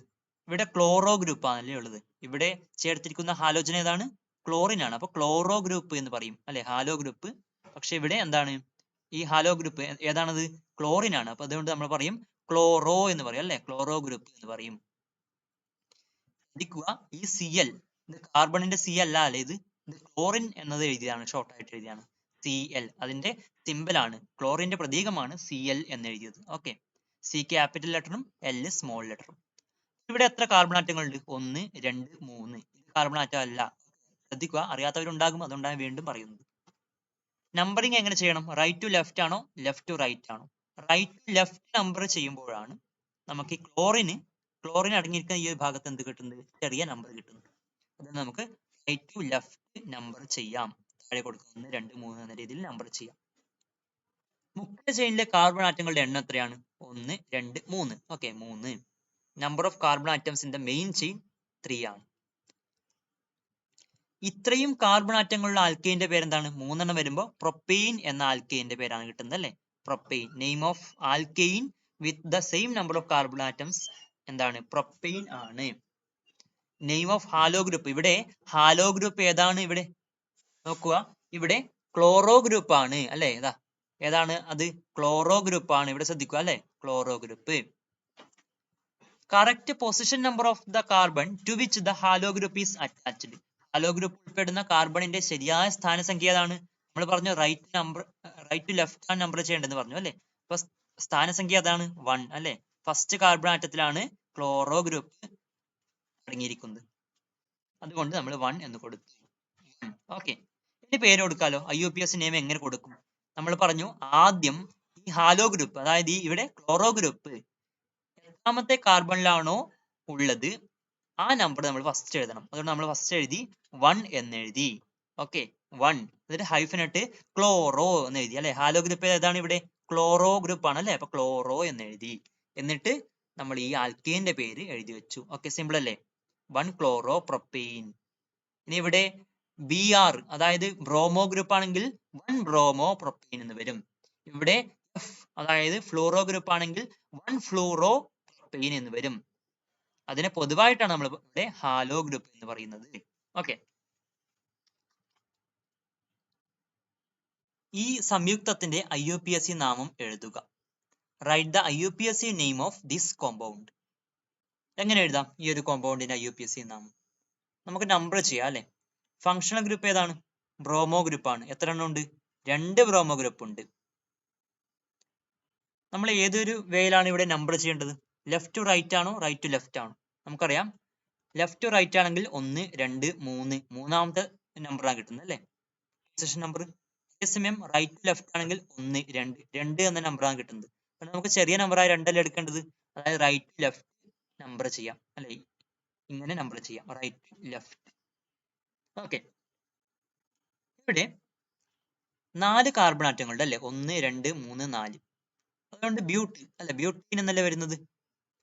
ഇവിടെ ക്ലോറോ ഗ്രൂപ്പ് ആണല്ലേ ഉള്ളത്. ഇവിടെ ചേർത്തിരിക്കുന്ന ഹാലോജൻ ഏതാണ്? ക്ലോറിൻ ആണ്. അപ്പൊ ക്ലോറോ ഗ്രൂപ്പ് എന്ന് പറയും അല്ലെ, ഹാലോ ഗ്രൂപ്പ്. പക്ഷെ ഇവിടെ എന്താണ്? ഈ ഹാലോ ഗ്രൂപ്പ് ഏതാണത്? ക്ലോറിൻ ആണ്. അപ്പൊ അതുകൊണ്ട് നമ്മൾ പറയും ക്ലോറോ എന്ന് പറയും അല്ലെ, ക്ലോറോ ഗ്രൂപ്പ് എന്ന് പറയും. ശ്രദ്ധിക്കുക, ഈ Cl ഇത് കാർബണിന്റെ C അല്ല അല്ലെ, ഇത് ക്ലോറിൻ എന്നത് എഴുതിയതാണ്, ഷോർട്ട് ആയിട്ട് എഴുതിയാണ് Cl. അതിന്റെ സിമ്പൽ ആണ്, ക്ലോറിന്റെ പ്രതീകമാണ് Cl എന്ന് എഴുതിയത്. ഓക്കെ, C ക്യാപിറ്റൽ ലെറ്ററും L സ്മോൾ ലെറ്ററും. ഇവിടെ എത്ര കാർബൺ ആറ്റങ്ങളുണ്ട്? 1, 2, 3. ഇത് കാർബൺ ആറ്റം അല്ല. ശ്രദ്ധിക്കുക, അറിയാത്തവരുണ്ടാകും, അതുകൊണ്ടാണ് വീണ്ടും പറയുന്നത്. നമ്പറിങ് എങ്ങനെ ചെയ്യണം? റൈറ്റ് ടു ലെഫ്റ്റ് ആണോ, ലെഫ്റ്റ് ടു റൈറ്റ് ആണോ? റൈറ്റ് ടു ലെഫ്റ്റ് നമ്പർ ചെയ്യുമ്പോഴാണ് നമുക്ക് ഈ ക്ലോറിൻ അടങ്ങിയിരിക്കുന്ന ഈ ഭാഗത്ത് എന്ത് കിട്ടുന്നത്? ചെറിയ നമ്പർ കിട്ടുന്നത്. അത് നമുക്ക് റൈറ്റ് ടു ലെഫ്റ്റ് നമ്പർ ചെയ്യാം. താഴെ കൊടുക്കുന്ന 1, 2, 3 എന്ന രീതിയിൽ നമ്പർ ചെയ്യാം. മുഖ്യ ചെയിനിലെ കാർബൺ ആറ്റങ്ങളുടെ എണ്ണം എത്രയാണ്? 1, 2, 3. Okay, 3. Number of carbon atoms in the main chain 3 ആണ്. ഇത്രയും കാർബൺ ആറ്റങ്ങളുള്ള ആൽക്കെയിന്റെ പേരെന്താണ്? 3 എണ്ണം വരുമ്പോൾ പ്രൊപ്പെയിൻ എന്ന ആൽക്കെയിന്റെ പേരാണ് കിട്ടുന്നത് അല്ലെ. Propane. Name of alkane with the same number of carbon atoms എന്താണ്? പ്രൊപ്പെയിൻ ആണ്. Name of halo group. ഇവിടെ ഹാലോ ഗ്രൂപ്പ് ഏതാണ്? ഇവിടെ നോക്കുക, ഇവിടെ ക്ലോറോ ഗ്രൂപ്പ് ആണ് അല്ലെ. ഏതാണ് അത്? ക്ലോറോ ഗ്രൂപ്പ് ആണ്. ഇവിടെ ശ്രദ്ധിക്കുക അല്ലെ, chloro group. Correct position number of the carbon to which the halo group is attached. Halo group ഉൾപ്പെടുന്ന കാർബണിന്റെ ശരിയായ സ്ഥാനസംഖ്യ ഏതാണ്? നമ്മൾ പറഞ്ഞു റൈറ്റ് ടു ലെഫ്റ്റ് ആണ് നമ്പർ ചെയ്യേണ്ടതെന്ന് പറഞ്ഞു അല്ലെ. അപ്പൊ സ്ഥാനസംഖ്യ ഏതാണ്? 1 അല്ലെ. ഫസ്റ്റ് കാർബൺ ആറ്റത്തിലാണ് ക്ലോറോ ഗ്രൂപ്പ് അടങ്ങിയിരിക്കുന്നത്. അതുകൊണ്ട് നമ്മൾ 1 എന്ന് കൊടുത്തു. ഓക്കെ, ഇനി പേര് കൊടുക്കാലോ. IUPAC നെയിം എങ്ങനെ കൊടുക്കും? നമ്മൾ പറഞ്ഞു ആദ്യം ഈ ഹാലോ ഗ്രൂപ്പ്, അതായത് ഇവിടെ ക്ലോറോ ഗ്രൂപ്പ് എത്രാമത്തെ കാർബണിലാണോ ഉള്ളത് ആ നമ്പർ നമ്മൾ ഫസ്റ്റ് എഴുതണം. അതുകൊണ്ട് നമ്മൾ ഫസ്റ്റ് എഴുതി 1 എന്ന് എഴുതി. ഓക്കെ, 1. എന്നിട്ട് ഹൈഫൻ ഇട്ട് ക്ലോറോ എന്ന് എഴുതി അല്ലെ. ഹാലോ ഗ്രൂപ്പ് ഏതാണ്? ഇവിടെ ക്ലോറോ ഗ്രൂപ്പ് ആണ് അല്ലെ. അപ്പൊ ക്ലോറോ എന്ന് എഴുതി. എന്നിട്ട് നമ്മൾ ഈ ആൽക്കെയിന്റെ പേര് എഴുതി വെച്ചു. ഓക്കെ, സിമ്പിൾ അല്ലേ. 1 ക്ലോറോ പ്രൊപ്പെയിൻ. ഇനി ഇവിടെ Br, അതായത് ബ്രോമോ ഗ്രൂപ്പ് ആണെങ്കിൽ 1 ബ്രോമോ പ്രൊപ്പെയിൻ എന്ന് വരും. ഇവിടെ F, അതായത് ഫ്ലൂറോ ഗ്രൂപ്പ് ആണെങ്കിൽ 1 ഫ്ലൂറോ പ്രൊപ്പെയിൻ എന്ന് വരും. അതിനെ പൊതുവായിട്ടാണ് നമ്മൾ ഇവിടെ ഹാലോ ഗ്രൂപ്പ് എന്ന് പറയുന്നത്. ഓക്കെ, ഈ സംയുക്തത്തിന്റെ IUPAC നാമം എഴുതുക. Write the IUPAC name of this compound. എങ്ങനെ എഴുതാം ഈ ഒരു കോമ്പൗണ്ടിന്റെ IUPAC നാമം? നമുക്ക് നമ്പർ ചെയ്യാം അല്ലെ. ഫങ്ഷണൽ ഗ്രൂപ്പ് ഏതാണ്? ബ്രോമോ ഗ്രൂപ്പാണ്. എത്ര എണ്ണം ഉണ്ട്? 2 ബ്രോമോ ഗ്രൂപ്പ് ഉണ്ട്. നമ്മൾ ഏതൊരു വേയിലാണ് ഇവിടെ നമ്പർ ചെയ്യേണ്ടത്? ലെഫ്റ്റ് ടു റൈറ്റ് ആണോ റൈറ്റ് ടു ലെഫ്റ്റ് ആണോ? നമുക്കറിയാം ലെഫ്റ്റ് ടു റൈറ്റ് ആണെങ്കിൽ 1 2 3 മൂന്നാമത്തെ നമ്പറാണ് കിട്ടുന്നത് അല്ലേ, പൊസിഷൻ നമ്പർ. അതേസമയം റൈറ്റ് ടു ലെഫ്റ്റ് ആണെങ്കിൽ 1 2 2 എന്ന നമ്പറാണ് കിട്ടുന്നത്. അപ്പോൾ നമുക്ക് ചെറിയ നമ്പറായ 2 അല്ലേ എടുക്കേണ്ടത്. അതായത് റൈറ്റ് ടു ലെഫ്റ്റ് നമ്പർ ചെയ്യാം അല്ലെ, ഇങ്ങനെ നമ്പർ ചെയ്യാം, റൈറ്റ് ലെഫ്റ്റ്. ഓക്കെ, ഇവിടെ 4 കാർബൺ ആറ്റങ്ങളുണ്ട് അല്ലെ, 1 2 3 4. അതുകൊണ്ട് ബ്യൂട്ടീൻ അല്ലെ, ബ്യൂട്ടീൻ എന്നല്ലേ വരുന്നത്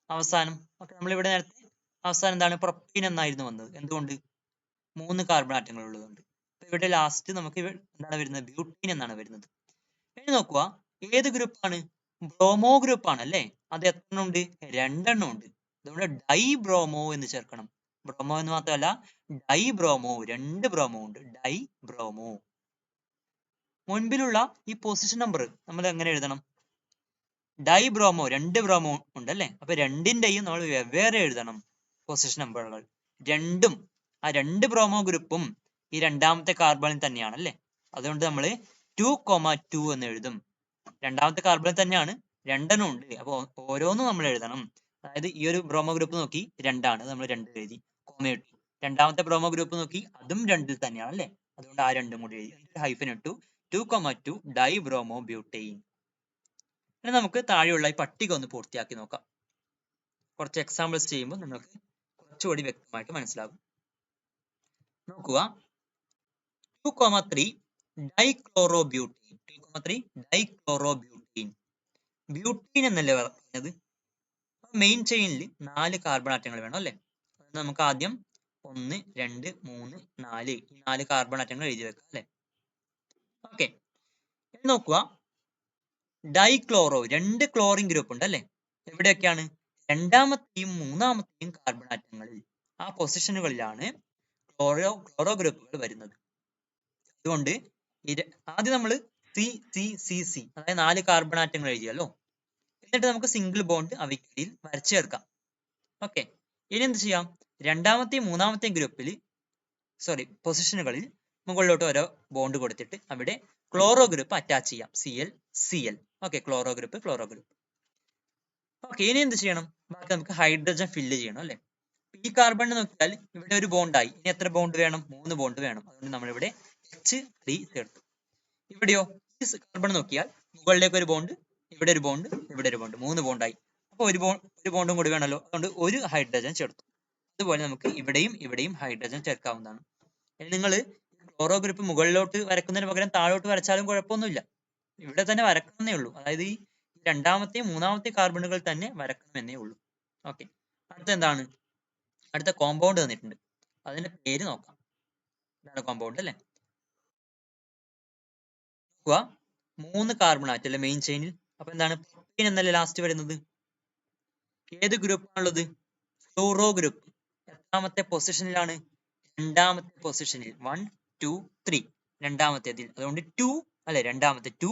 അവസാനം. ഓക്കെ, നമ്മളിവിടെ നേരത്തെ അവസാനം എന്താണ്, പ്രൊപ്പീൻ എന്നായിരുന്നു വന്നത്. എന്തുകൊണ്ട്? 3 കാർബൺ ആറ്റങ്ങൾ ഉള്ളതുകൊണ്ട്. അപ്പൊ ഇവിടെ ലാസ്റ്റ് നമുക്ക് എന്താണ് വരുന്നത്? ബ്യൂട്ടീൻ എന്നാണ് വരുന്നത്. ഇനി നോക്കുക, ഏത് ഗ്രൂപ്പാണ്? ബ്രോമോ ഗ്രൂപ്പ് ആണ് അല്ലേ. അത് എത്ര എണ്ണം ഉണ്ട്? 2 എണ്ണം ഉണ്ട്. അതുകൊണ്ട് ഡൈ ബ്രോമോ എന്ന് ചേർക്കണം. ബ്രോമോ എന്ന് മാത്രമല്ല, ഡൈ ബ്രോമോ, 2 ബ്രോമോ ഉണ്ട്, ഡൈ ബ്രോമോ. മുൻപിലുള്ള ഈ പൊസിഷൻ നമ്പർ നമ്മൾ എങ്ങനെ എഴുതണം? ഡൈ ബ്രോമോ, 2 ബ്രോമോ ഉണ്ട് അല്ലേ. അപ്പൊ രണ്ടിന്റെയും നമ്മൾ വെവ്വേറെ എഴുതണം പൊസിഷൻ നമ്പറുകൾ. രണ്ടും ആ 2 ബ്രോമോ ഗ്രൂപ്പും ഈ രണ്ടാമത്തെ കാർബണിൽ തന്നെയാണ് അല്ലേ. അതുകൊണ്ട് നമ്മൾ 2,2 എന്ന് എഴുതും. രണ്ടാമത്തെ കാർബണിൽ തന്നെയാണ്, 2 എണ്ണം ഉണ്ട്. അപ്പൊ ഓരോന്നും നമ്മൾ എഴുതണം. അതായത് ഈ ഒരു ബ്രോമോ ഗ്രൂപ്പ് നോക്കി 2 ആണ്, നമ്മൾ 2 എഴുതി, കോമ ഇട്ടു. രണ്ടാമത്തെ ബ്രോമോ ഗ്രൂപ്പ് നോക്കി അതും 2 തന്നെയാണ് അല്ലേ. അതുകൊണ്ട് ആ 2 കൂടി എഴുതി, ഹൈഫൻ ഇട്ടു, 2,2 ഡൈ ബ്രോമോ ബ്യൂട്ടെയിൻ. ഇനി നമുക്ക് താഴെയുള്ള ഈ പട്ടിക ഒന്ന് പൂർത്തിയാക്കി നോക്കാം. കുറച്ച് എക്സാമ്പിൾസ് ചെയ്യുമ്പോൾ നിങ്ങൾക്ക് കുറച്ചുകൂടി വ്യക്തമായിട്ട് മനസ്സിലാകും. നോക്കുക, 2,3 ഡൈക്ലോറോബ്യൂട്ടീൻ. 2,3 ഡൈക്ലോറോബ്യൂട്ടീൻ. ബ്യൂട്ടീൻ എന്നല്ലേ പറഞ്ഞത്. മെയിൻ ചെയിനിൽ 4 കാർബൺ ആറ്റങ്ങൾ വേണം അല്ലേ. നമുക്ക് ആദ്യം 1 2 3 4 ഈ 4 കാർബൺ ആറ്റങ്ങൾ എഴുതി വെക്കാം അല്ലേ. ഓക്കെ, ഇനി നോക്കുക, ഡൈക്ലോറോ, 2 ക്ലോറിൻ ഗ്രൂപ്പ് ഉണ്ട് അല്ലേ. എവിടെയൊക്കെയാണ്? രണ്ടാമത്തെയും മൂന്നാമത്തെയും കാർബൺ ആറ്റങ്ങളിൽ, ആ പൊസിഷനുകളിലാണ് ക്ലോറോ ഗ്രൂപ്പുകൾ വരുന്നത്. അതുകൊണ്ട് ആദ്യം നമ്മൾ സി സി സി സി അതായത് 4 കാർബൺ ആറ്റങ്ങൾ എഴുതിയല്ലോ. എന്നിട്ട് നമുക്ക് സിംഗിൾ ബോണ്ട് അവയ്ക്കിടയിൽ വരച്ചു ചേർക്കാം. ഓക്കെ, ഇനി എന്ത് ചെയ്യാം? രണ്ടാമത്തെയും മൂന്നാമത്തെയും ഗ്രൂപ്പിൽ പൊസിഷനുകളിൽ മുകളിലോട്ട് ഓരോ ബോണ്ട് കൊടുത്തിട്ട് അവിടെ ക്ലോറോ ഗ്രൂപ്പ് അറ്റാച്ച് ചെയ്യാം. Cl Cl. Okay, chloro group chloro group. Okay, ഇനി എന്ത് ചെയ്യണം? ബാക്കി നമുക്ക് ഹൈഡ്രജൻ ഫില്ല് ചെയ്യണം അല്ലെ. ഈ കാർബണിന് നോക്കിയാൽ ഇവിടെ ഒരു ബോണ്ടായി. ഇനി എത്ര ബോണ്ട് വേണം? 3 ബോണ്ട് വേണം. അതുകൊണ്ട് നമ്മളിവിടെ H3 ചേർത്തു. ഇവിടെയോ ഈ കാർബൺ നോക്കിയാൽ മുകളിലേക്ക് ഒരു ബോണ്ട്, ഇവിടെ ഒരു ബോണ്ട്, ഇവിടെ ഒരു ബോണ്ട്, 3 ബോണ്ടായി. അപ്പോൾ ഒരു ബോണ്ടും കൂടി വേണമല്ലോ. അതുകൊണ്ട് ഒരു ഹൈഡ്രജൻ ചേർത്തു. അതുപോലെ നമുക്ക് ഇവിടെയും ഹൈഡ്രജൻ ചേർക്കാവുന്നതാണ്. ഇനി നിങ്ങൾ ക്ലോറോ ഗ്രൂപ്പ് മുകളിലോട്ട് വരക്കുന്നതിന് പകരം താഴോട്ട് വരച്ചാലും കുഴപ്പമൊന്നുമില്ല. ഇവിടെ തന്നെ വരക്കണമെന്നേ ഉള്ളൂ. അതായത് ഈ രണ്ടാമത്തെയും മൂന്നാമത്തെയും കാർബണുകൾ തന്നെ വരക്കണമെന്നേ ഉള്ളൂ. ഓക്കെ, അടുത്ത എന്താണ്? അടുത്ത കോമ്പൗണ്ട് തന്നിട്ടുണ്ട്. അതിന്റെ പേര് നോക്കാം. ഇതാണ് കോമ്പൗണ്ട് അല്ലേ. 3 കാർബൺ ആറ്റം അല്ലെ മെയിൻ ചെയിനിൽ. അപ്പൊ എന്താണ്? പ്രൊപ്പീൻ എന്നല്ലേ ലാസ്റ്റ് വരുന്നത്. ഏത് ഗ്രൂപ്പാണുള്ളത്? Fluoro group. എത്രാമത്തെ പൊസിഷനിലാണ്? രണ്ടാമത്തെ പൊസിഷനിൽ. 1 2 3 രണ്ടാമത്തേതിൽ. അതുകൊണ്ട് 2 അല്ലെ, രണ്ടാമത്തെ 2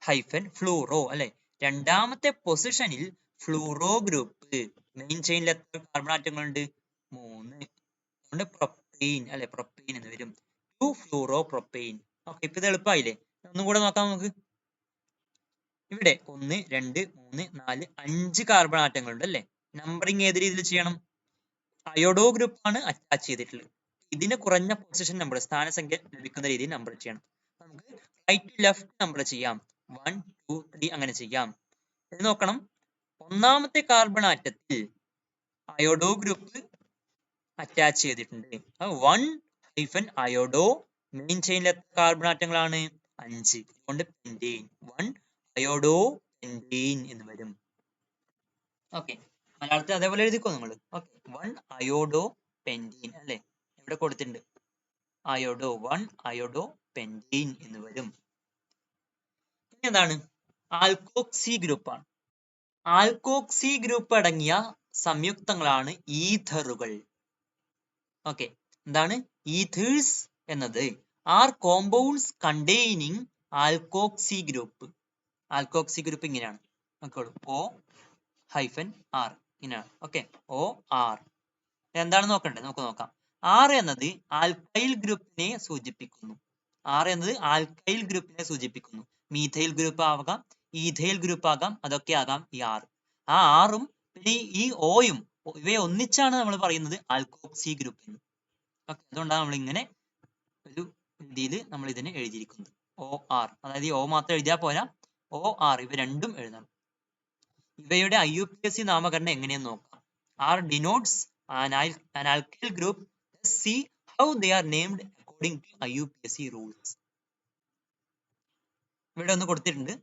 ഹൈഫൻ ഫ്ലൂറോ അല്ലെ. രണ്ടാമത്തെ പൊസിഷനിൽ ഫ്ലൂറോ ഗ്രൂപ്പ്. മെയിൻ ചെയിനിൽ എത്ര കാർബൺ ആറ്റങ്ങളുണ്ട്? 3. അതുകൊണ്ട് പ്രൊപ്പീൻ അല്ലെ, പ്രൊപ്പീൻ എന്ന് വരും. 2 ഫ്ലൂറോ പ്രൊപ്പീൻ. ഓക്കെ, ഇപ്പൊ ഇത് എളുപ്പമായില്ലേ. ഒന്നും കൂടെ നോക്കാം നമുക്ക്. ഇവിടെ 1 2 3 4 5 കാർബൺ ആറ്റങ്ങളുണ്ട് അല്ലെ. നമ്പറിങ് ഏത് രീതിയിൽ ചെയ്യണം? അയോഡോ ഗ്രൂപ്പ് ആണ് അറ്റാച്ച് ചെയ്തിട്ടുള്ളത്. ഇതിന് കുറഞ്ഞ പൊസിഷൻ നമ്പർ, സ്ഥാനസംഖ്യ ലഭിക്കുന്ന രീതിയിൽ നമ്പർ ചെയ്യണം. നമുക്ക് റൈറ്റ് ടു ലെഫ്റ്റ് നമ്പർ ചെയ്യാം. 1 2 3 അങ്ങനെ ചെയ്യാം. ഇത് നോക്കണം, ഒന്നാമത്തെ കാർബൺ ആറ്റത്തിൽ അയോഡോ ഗ്രൂപ്പ് അറ്റാച്ച് ചെയ്തിട്ടുണ്ട്. 1 ഹൈഫൻ അയോഡോ. മെയിൻ ചെയിനിൽ എത്ര കാർബൺ ആറ്റങ്ങളാണ്? 5. അതുകൊണ്ട് പെന്റെയിൻ. 1 അയോഡോ പെന്റെയിൻ എന്ന് വരും. ഓക്കെ, മലയാളത്തിൽ അതേപോലെ എഴുതിക്കോ നിങ്ങൾ. ഓക്കെ, 1 അയോഡോ പെന്റീൻ അല്ലെ, ഇവിടെ കൊടുത്തിട്ടുണ്ട് അയോഡോ. 1 അയോഡോ പെന്റീൻ എന്ന് വരും. ഇനി എന്താണ്? ആൽക്കോക്സി ഗ്രൂപ്പാണ്. ആൽക്കോക്സി ഗ്രൂപ്പ് അടങ്ങിയ സംയുക്തങ്ങളാണ് ഈഥറുകൾ. ഓക്കെ, എന്താണ്? ഈഥേഴ്സ് എന്നത് R compounds containing alkoxy group. Alkoxy group ഇങ്ങനെയാണ്. നോക്കോളൂ, O ഹൈഫൻ ആർ ഇങ്ങനെയാണ്. Okay, O R. എന്താണ് നോക്കണ്ടേ? നമുക്ക് നോക്കാം. R എന്നത് ആൽക്കൈൽ ഗ്രൂപ്പിനെ സൂചിപ്പിക്കുന്നു. R എന്നത് ആൽക്കൈൽ ഗ്രൂപ്പിനെ സൂചിപ്പിക്കുന്നു. മീഥൈൽ ഗ്രൂപ്പ് ആകാം, ഈഥൈൽ ഗ്രൂപ്പ് ആകാം, അതൊക്കെ ആകാം ഈ R. ആ ആറും പിന്നെ ഈ ഓയും ഇവയെ ഒന്നിച്ചാണ് നമ്മൾ പറയുന്നത് ആൽക്കോക്സി ഗ്രൂപ്പ് എന്ന്. ഓക്കെ, അതുകൊണ്ടാണ് നമ്മൾ ഇങ്ങനെ ഒരു രീതിയിൽ നമ്മൾ ഇതിനെ എഴുതിയിരിക്കുന്നത് OR. അതായത് ഈ O മാത്രം എഴുതിയാൽ പോരാ, OR ഇവ രണ്ടും എഴുതണം. ഇവയുടെ IUPAC നാമകരണം എങ്ങനെയെന്ന് നോക്കാം. R denotes an alkyl group. See how they are named according to IUPAC rules. ഇവിടെ ഒന്ന് കൊടുത്തിട്ടുണ്ട്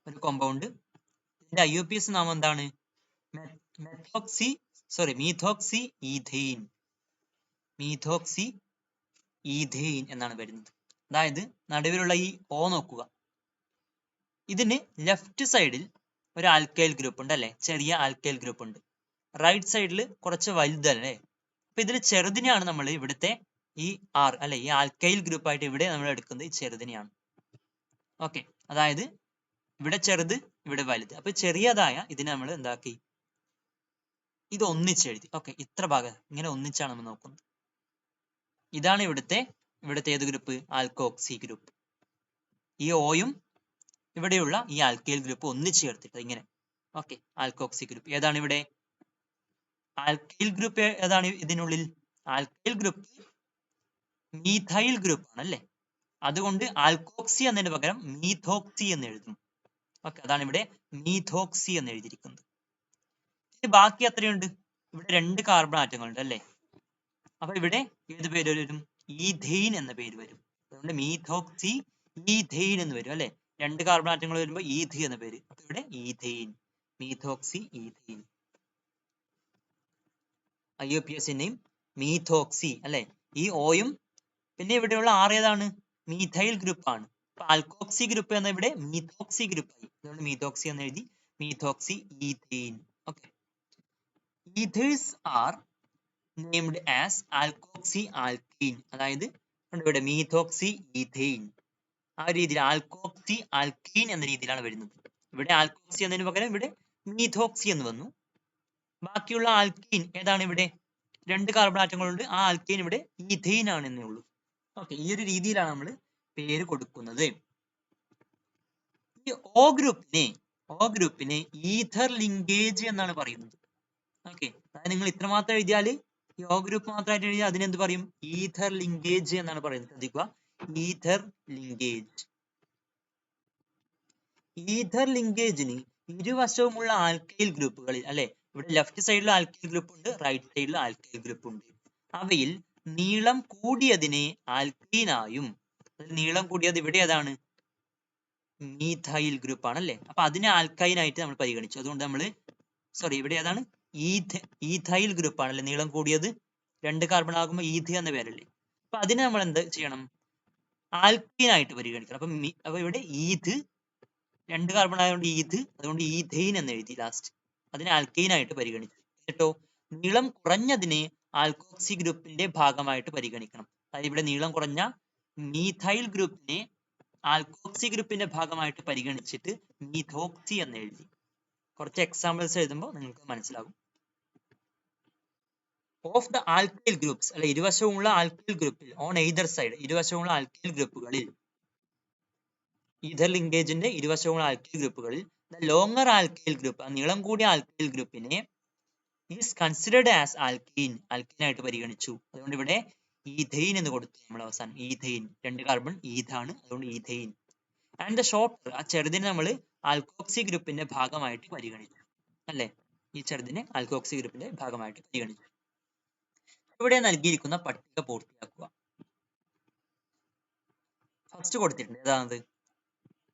ഒരു കോമ്പൗണ്ട്. ഇതിന്റെ IUPAC നാമം എന്താണ്? മീഥോക്സി ഈഥെയിൻ. മീഥോക്സി ഈഥെയിൻ എന്നാണ് വരുന്നത്. അതായത് നടുവിലുള്ള ഈ O നോക്കുക. ഇതിന് ലെഫ്റ്റ് സൈഡിൽ ഒരു ആൽക്കൈൽ ഗ്രൂപ്പ് ഉണ്ട് അല്ലെ, ചെറിയ ആൽക്കൈൽ ഗ്രൂപ്പ് ഉണ്ട്. റൈറ്റ് സൈഡിൽ കുറച്ച് വലുതല്ലേ. അപ്പൊ ഇതിൽ ചെറുതിനെയാണ് നമ്മൾ ഇവിടുത്തെ ഈ R അല്ലെ, ഈ ആൽക്കൈൽ ഗ്രൂപ്പ് ആയിട്ട് ഇവിടെ നമ്മൾ എടുക്കുന്നത് ഈ ചെറുതിനെയാണ്. ഓക്കെ, അതായത് ഇവിടെ ചെറുത് ഇവിടെ വലുത്. അപ്പൊ ചെറിയതായ ഇതിനെ നമ്മൾ എന്താക്കി, ഇത് ഒന്നിച്ചെഴുതി. ഓക്കെ, ഇത്ര ഭാഗം ഇങ്ങനെ ഒന്നിച്ചാണ് നമ്മൾ നോക്കുന്നത്. ഇതാണ് ഇവിടുത്തെ ഏത് ഗ്രൂപ്പ്? Alkoxy group. ഈ ഓയും ഇവിടെയുള്ള ഈ ആൽക്കൈൽ ഗ്രൂപ്പ് ഒന്നിച്ച് ചേർത്തിട്ട് ഇങ്ങനെ. ഓക്കെ, ആൽക്കോക്സി ഗ്രൂപ്പ് ഏതാണ് ഇവിടെ? ആൽക്കൈൽ ഗ്രൂപ്പ് ഏതാണ് ഇതിനുള്ളിൽ? ആൽക്കൈൽ ഗ്രൂപ്പ് മീഥൈൽ ഗ്രൂപ്പ് ആണ് അല്ലേ. അതുകൊണ്ട് ആൽക്കോക്സി എന്നതിന് പകരം മീഥോക്സി എന്ന് എഴുതും. ഓക്കെ, അതാണ് ഇവിടെ മീഥോക്സി എന്ന് എഴുതിയിരിക്കുന്നത്. ബാക്കി എത്രയുണ്ട്? ഇവിടെ 2 കാർബൺ ആറ്റങ്ങളുണ്ട് അല്ലേ. അപ്പൊ ഇവിടെ ഏത് പേര് വരും? ഈഥെയിൻ എന്ന പേര് വരും. അതുകൊണ്ട് മീഥോക്സി ഈഥെയിൻ എന്ന് വരും അല്ലെ. 2 കാർബൺ ആറ്റങ്ങൾ വരുമ്പോൾ ഈഥി എന്ന പേര്. അപ്പൊ ഇവിടെ ഈഥെയിൻ, മീഥോക്സി ഈഥെയിൻ. IUPAC നെയിം മീഥോക്സി അല്ലെ. ഈ ഓയും പിന്നെ ഇവിടെയുള്ള R ഏതാണ്? മീഥൈൽ ഗ്രൂപ്പ് ആണ്. അപ്പൊ ആൽക്കോക്സി ഗ്രൂപ്പ് എന്ന ഇവിടെ മീഥോക്സി ഗ്രൂപ്പ് ആയി. അതുകൊണ്ട് മീഥോക്സി എന്ന് എഴുതി. Methoxy ethane. Okay, ethers are named as alkoxy alkene. അതായത് ഇവിടെ മീഥോക്സി ഈഥെയിൻ ആ രീതിയിൽ ആൽക്കോക്സി ആൽക്കീൻ എന്ന രീതിയിലാണ് വരുന്നത്. ഇവിടെ ആൽക്കോക്സി എന്നതിന് പകരം ഇവിടെ മീഥോക്സി എന്ന് വന്നു. ബാക്കിയുള്ള ആൽക്കീൻ ഏതാണ്? ഇവിടെ 2 കാർബൺ ആറ്റങ്ങളുണ്ട്. ആ ആൽക്കീൻ ഇവിടെ ഈഥെയിൻ ആണെന്നേ ഉള്ളൂ. ഓക്കെ, ഈ ഒരു രീതിയിലാണ് നമ്മൾ പേര് കൊടുക്കുന്നത്. ഈ O ഗ്രൂപ്പിനെ ഈഥർ ലിങ്കേജ് എന്നാണ് പറയുന്നത്. ഓക്കെ, അതായത് നിങ്ങൾ ഇത്രമാത്രം എഴുതിയാൽ ഈ O ഗ്രൂപ്പ് മാത്രമായിട്ട് എഴുതിയാൽ അതിനെന്ത് പറയും? ഈഥർ ലിങ്കേജ് എന്നാണ് പറയുന്നത്. ശ്രദ്ധിക്കുക, ഈഥർ ലിങ്കേജ്. ഈഥർ ലിങ്കേജിന് ഇരുവശവുമുള്ള ആൽക്കൈൽ ഗ്രൂപ്പുകളിൽ അല്ലെ, ഇവിടെ ലെഫ്റ്റ് സൈഡിൽ ആൽക്കൈൽ ഗ്രൂപ്പ് ഉണ്ട്, റൈറ്റ് സൈഡിൽ ആൽക്കൈൽ ഗ്രൂപ്പ് ഉണ്ട്. അവയിൽ നീളം കൂടിയതിനെ ആൽക്കീനായും, നീളം കൂടിയത് ഇവിടെ ഏതാണ്? മീഥൈൽ ഗ്രൂപ്പ് ആണല്ലേ. അപ്പൊ അതിനെ ആൽക്കൈനായിട്ട് നമ്മൾ പരിഗണിച്ചു. അതുകൊണ്ട് നമ്മൾ ഇവിടെ ഏതാണ്? ഈഥൈൽ ഗ്രൂപ്പ് ആണല്ലേ നീളം കൂടിയത്. 2 കാർബൺ ആകുമ്പോൾ ഈഥി എന്ന പേരല്ലേ. അപ്പൊ അതിനെ നമ്മൾ എന്ത് ചെയ്യണം? ആൽക്കീനായിട്ട് പരിഗണിക്കണം. അപ്പൊ ഇവിടെ ഈഥ് 2 കാർബൺ ആയതുകൊണ്ട് ഈഥ്, അതുകൊണ്ട് ഈഥെയിൻ എന്ന് എഴുതി ലാസ്റ്റ്. അതിനെ ആൽക്കൈനായിട്ട് പരിഗണിച്ചു. എന്നിട്ടോ നീളം കുറഞ്ഞതിനെ ആൽക്കോക്സി ഗ്രൂപ്പിന്റെ ഭാഗമായിട്ട് പരിഗണിക്കണം. അതായത് ഇവിടെ നീളം കുറഞ്ഞ മീഥൈൽ ഗ്രൂപ്പിനെ ആൽക്കോക്സി ഗ്രൂപ്പിന്റെ ഭാഗമായിട്ട് പരിഗണിച്ചിട്ട് മീഥോക്സി എന്ന് എഴുതി. കുറച്ച് എക്സാമ്പിൾസ് എഴുതുമ്പോൾ നിങ്ങൾക്ക് മനസ്സിലാകും. ഓഫ് ദ ആൽക്കൈൽ ഗ്രൂപ്പ്സ് അല്ലെ, ഇരുവശവുമുള്ള ആൽക്കൈൽ ഗ്രൂപ്പിൽ ഓൺ എയ്തർ സൈഡ്, ഇരുവശവുമുള്ള ആൽക്കൈൽ ഗ്രൂപ്പുകളിൽ, ഈഥർ ലിങ്കേജിന്റെ ഇരുവശവുമുള്ള ആൽക്കൈൽ ഗ്രൂപ്പുകളിൽ ദ ലോങ്ങർ ആൽക്കൈൽ ഗ്രൂപ്പ്, നീളം കൂടിയ ആൽക്കൈൽ ഗ്രൂപ്പിനെ ഈസ് കൺസിഡേർഡ് ആസ് ആൽക്കീൻ, ആൽക്കീനായിട്ട് പരിഗണിച്ചു. അതുകൊണ്ട് ഇവിടെ ഈഥെയിൻ എന്ന് കൊടുത്തു നമ്മൾ അവസാനം. ഈഥെയിൻ 2 കാർബൺ ഈഥാണ്, അതുകൊണ്ട് ഈഥെയിൻ. ആൻഡ് ദ ഷോർട്ടർ, ആ ചെറുതിനെ നമ്മൾ ആൽക്കോക്സി ഗ്രൂപ്പിന്റെ ഭാഗമായിട്ട് പരിഗണിച്ചു അല്ലെ. ഈ ചെറുതിനെ ആൽക്കോക്സി ഗ്രൂപ്പിന്റെ ഭാഗമായിട്ട് പരിഗണിച്ചു. ഇവിടെ നൽകിയിരിക്കുന്ന പട്ടിക പൂർത്തിയാക്കുക. ഫസ്റ്റ് കൊടുത്തിട്ടുണ്ട് ഏതാണത്?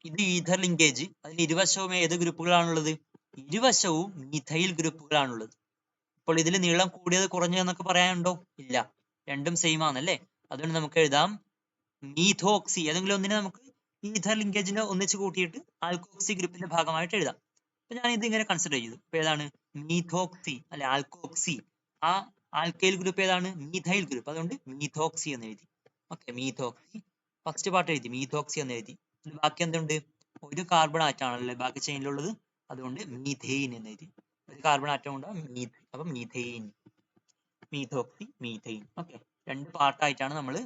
ഇത് ഈഥർ ലിങ്കേജ്. അതിന് ഇരുവശവും ഏത് ഗ്രൂപ്പുകളാണുള്ളത്? ഇരുവശവും മീഥൈൽ ഗ്രൂപ്പുകളാണുള്ളത്. അപ്പോൾ ഇതിൽ നീളം കൂടിയത് കുറഞ്ഞതെന്നൊക്കെ പറയാനുണ്ടോ? ഇല്ല, രണ്ടും സെയിം ആണല്ലേ. അതുകൊണ്ട് നമുക്ക് എഴുതാം മീഥോക്സി. ഏതെങ്കിലും ഒന്നിനെ നമുക്ക് ഈഥർ ലിങ്കേജിനെ ഒന്നിച്ച് കൂട്ടിയിട്ട് ആൽക്കോക്സി ഗ്രൂപ്പിന്റെ ഭാഗമായിട്ട് എഴുതാം. അപ്പൊ ഞാൻ ഇത് ഇങ്ങനെ കൺസിഡർ ചെയ്തു. അപ്പൊ ഏതാണ്? മീഥോക്സി അല്ലെ, ആൽക്കോക്സി. ആ ആൽക്കൈൽ ഗ്രൂപ്പ് ഏതാണ്? Methyl group. അതുകൊണ്ട് മീഥോക്സി എന്ന് എഴുതി. ഓക്കെ, മീഥോക്സി ഫസ്റ്റ് പാർട്ട് എഴുതി, മീഥോക്സി എന്ന് എഴുതി. ബാക്കി എന്തുണ്ട്? ഒരു കാർബൺ ആറ്റാണല്ലേ ബാക്കി ചെയിനിലുള്ളത്, അതുകൊണ്ട് മീഥെയിൻ എന്ന് എഴുതി. ഒരു കാർബൺ ആറ്റം ഉണ്ട്, അപ്പൊ മീഥെയിൻ, മീഥോക്സി, മീഥെയിൻ. ഓക്കെ, 2 പാർട്ടായിട്ടാണ് നമ്മൾ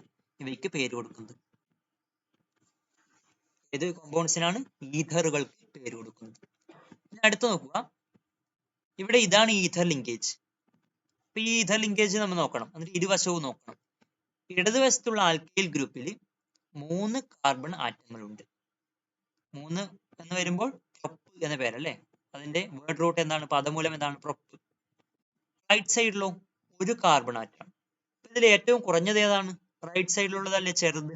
ഇവയ്ക്ക് പേര് കൊടുക്കുന്നത്. ഏത് കോമ്പൗണ്ട്സിനാണ്? ഈഥറുകൾക്ക് പേര് കൊടുക്കുന്നത്. ഇനി അടുത്ത് നോക്കുക, ഇവിടെ ഇതാണ് ഈഥർ ലിങ്കേജ്. അപ്പൊ ഈ ഈഥർ ലിങ്കേജ് നമ്മൾ നോക്കണം, എന്നിട്ട് ഇരുവശവും നോക്കണം. ഇടതുവശത്തുള്ള ആൽക്കൈൽ ഗ്രൂപ്പിൽ 3 കാർബൺ ആറ്റങ്ങളുണ്ട്. 3 എന്ന് വരുമ്പോൾ പ്രൊപ്പ് എന്ന പേരല്ലേ, അതിന്റെ വേർഡ് റൂട്ട് എന്താണ്, പദമൂലം എന്താണ്? പ്രൊപ്പ്. റൈറ്റ് സൈഡിലോ 1 കാർബൺ ആറ്റം. ഇതിൽ ഏറ്റവും കുറഞ്ഞത് ഏതാണ്? റൈറ്റ് സൈഡിലുള്ളതല്ലേ ചെറുത്,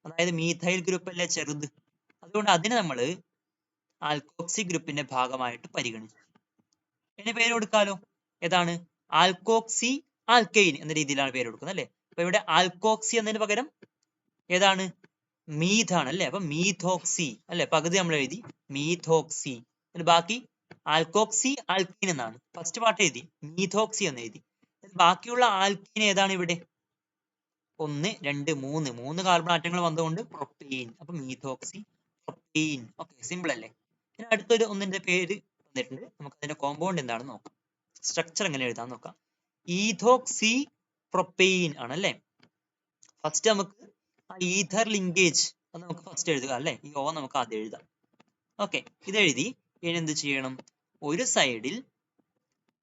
അതായത് മീഥൈൽ ഗ്രൂപ്പ് അല്ലേ ചെറുത്. അതുകൊണ്ട് അതിനെ നമ്മൾ ആൽക്കോക്സി ഗ്രൂപ്പിന്റെ ഭാഗമായിട്ട് പരിഗണിച്ചു. ഇനി പേര് കൊടുക്കാലോ, ഏതാണ്? ആൽക്കോക്സി ആൽക്കൈൻ എന്ന രീതിയിലാണ് പേര് കൊടുക്കുന്നത് അല്ലെ. അപ്പൊ ഇവിടെ ആൽക്കോക്സി എന്നതിന് പകരം ഏതാണ്? മീഥാണ് അല്ലെ. അപ്പൊ മീഥോക്സി അല്ലെ, പകുതി നമ്മൾ എഴുതി മീഥോക്സി. ബാക്കി ആൽക്കോക്സി ആൽക്കൈൻ എന്നാണ്. ഫസ്റ്റ് പാർട്ട് എഴുതി, മീഥോക്സി എന്ന് എഴുതി. ബാക്കിയുള്ള ആൽക്കൈൻ ഏതാണ് ഇവിടെ? 1, 2, 3 കാർബൺ ആറ്റങ്ങൾ വന്നുകൊണ്ട് പ്രൊപ്പെയിൻ. അപ്പൊ മീഥോക്സി പ്രൊപ്പെയിൻ. ഓക്കെ, സിമ്പിൾ അല്ലേ. ഇനി അടുത്തൊരു ഒന്നിന്റെ പേര് തന്നിട്ടുണ്ട്, നമുക്ക് അതിന്റെ കോമ്പൗണ്ട് എന്താണെന്ന് നോക്കാം. സ്ട്രക്ചർ എങ്ങനെ എഴുതാൻ നോക്കാം. ഈഥോക്സി പ്രൊപ്പെയിൻ ആണല്ലേ. ഫസ്റ്റ് നമുക്ക് ആ ഈഥർ ലിങ്കേജ് അത് നമുക്ക് ഫസ്റ്റ് എഴുതുക അല്ലെ. ഈ ഓ നമുക്ക് ആദ്യം എഴുതാം. ഓക്കെ, ഇതെഴുതി ഇനി എന്ത് ചെയ്യണം? ഒരു സൈഡിൽ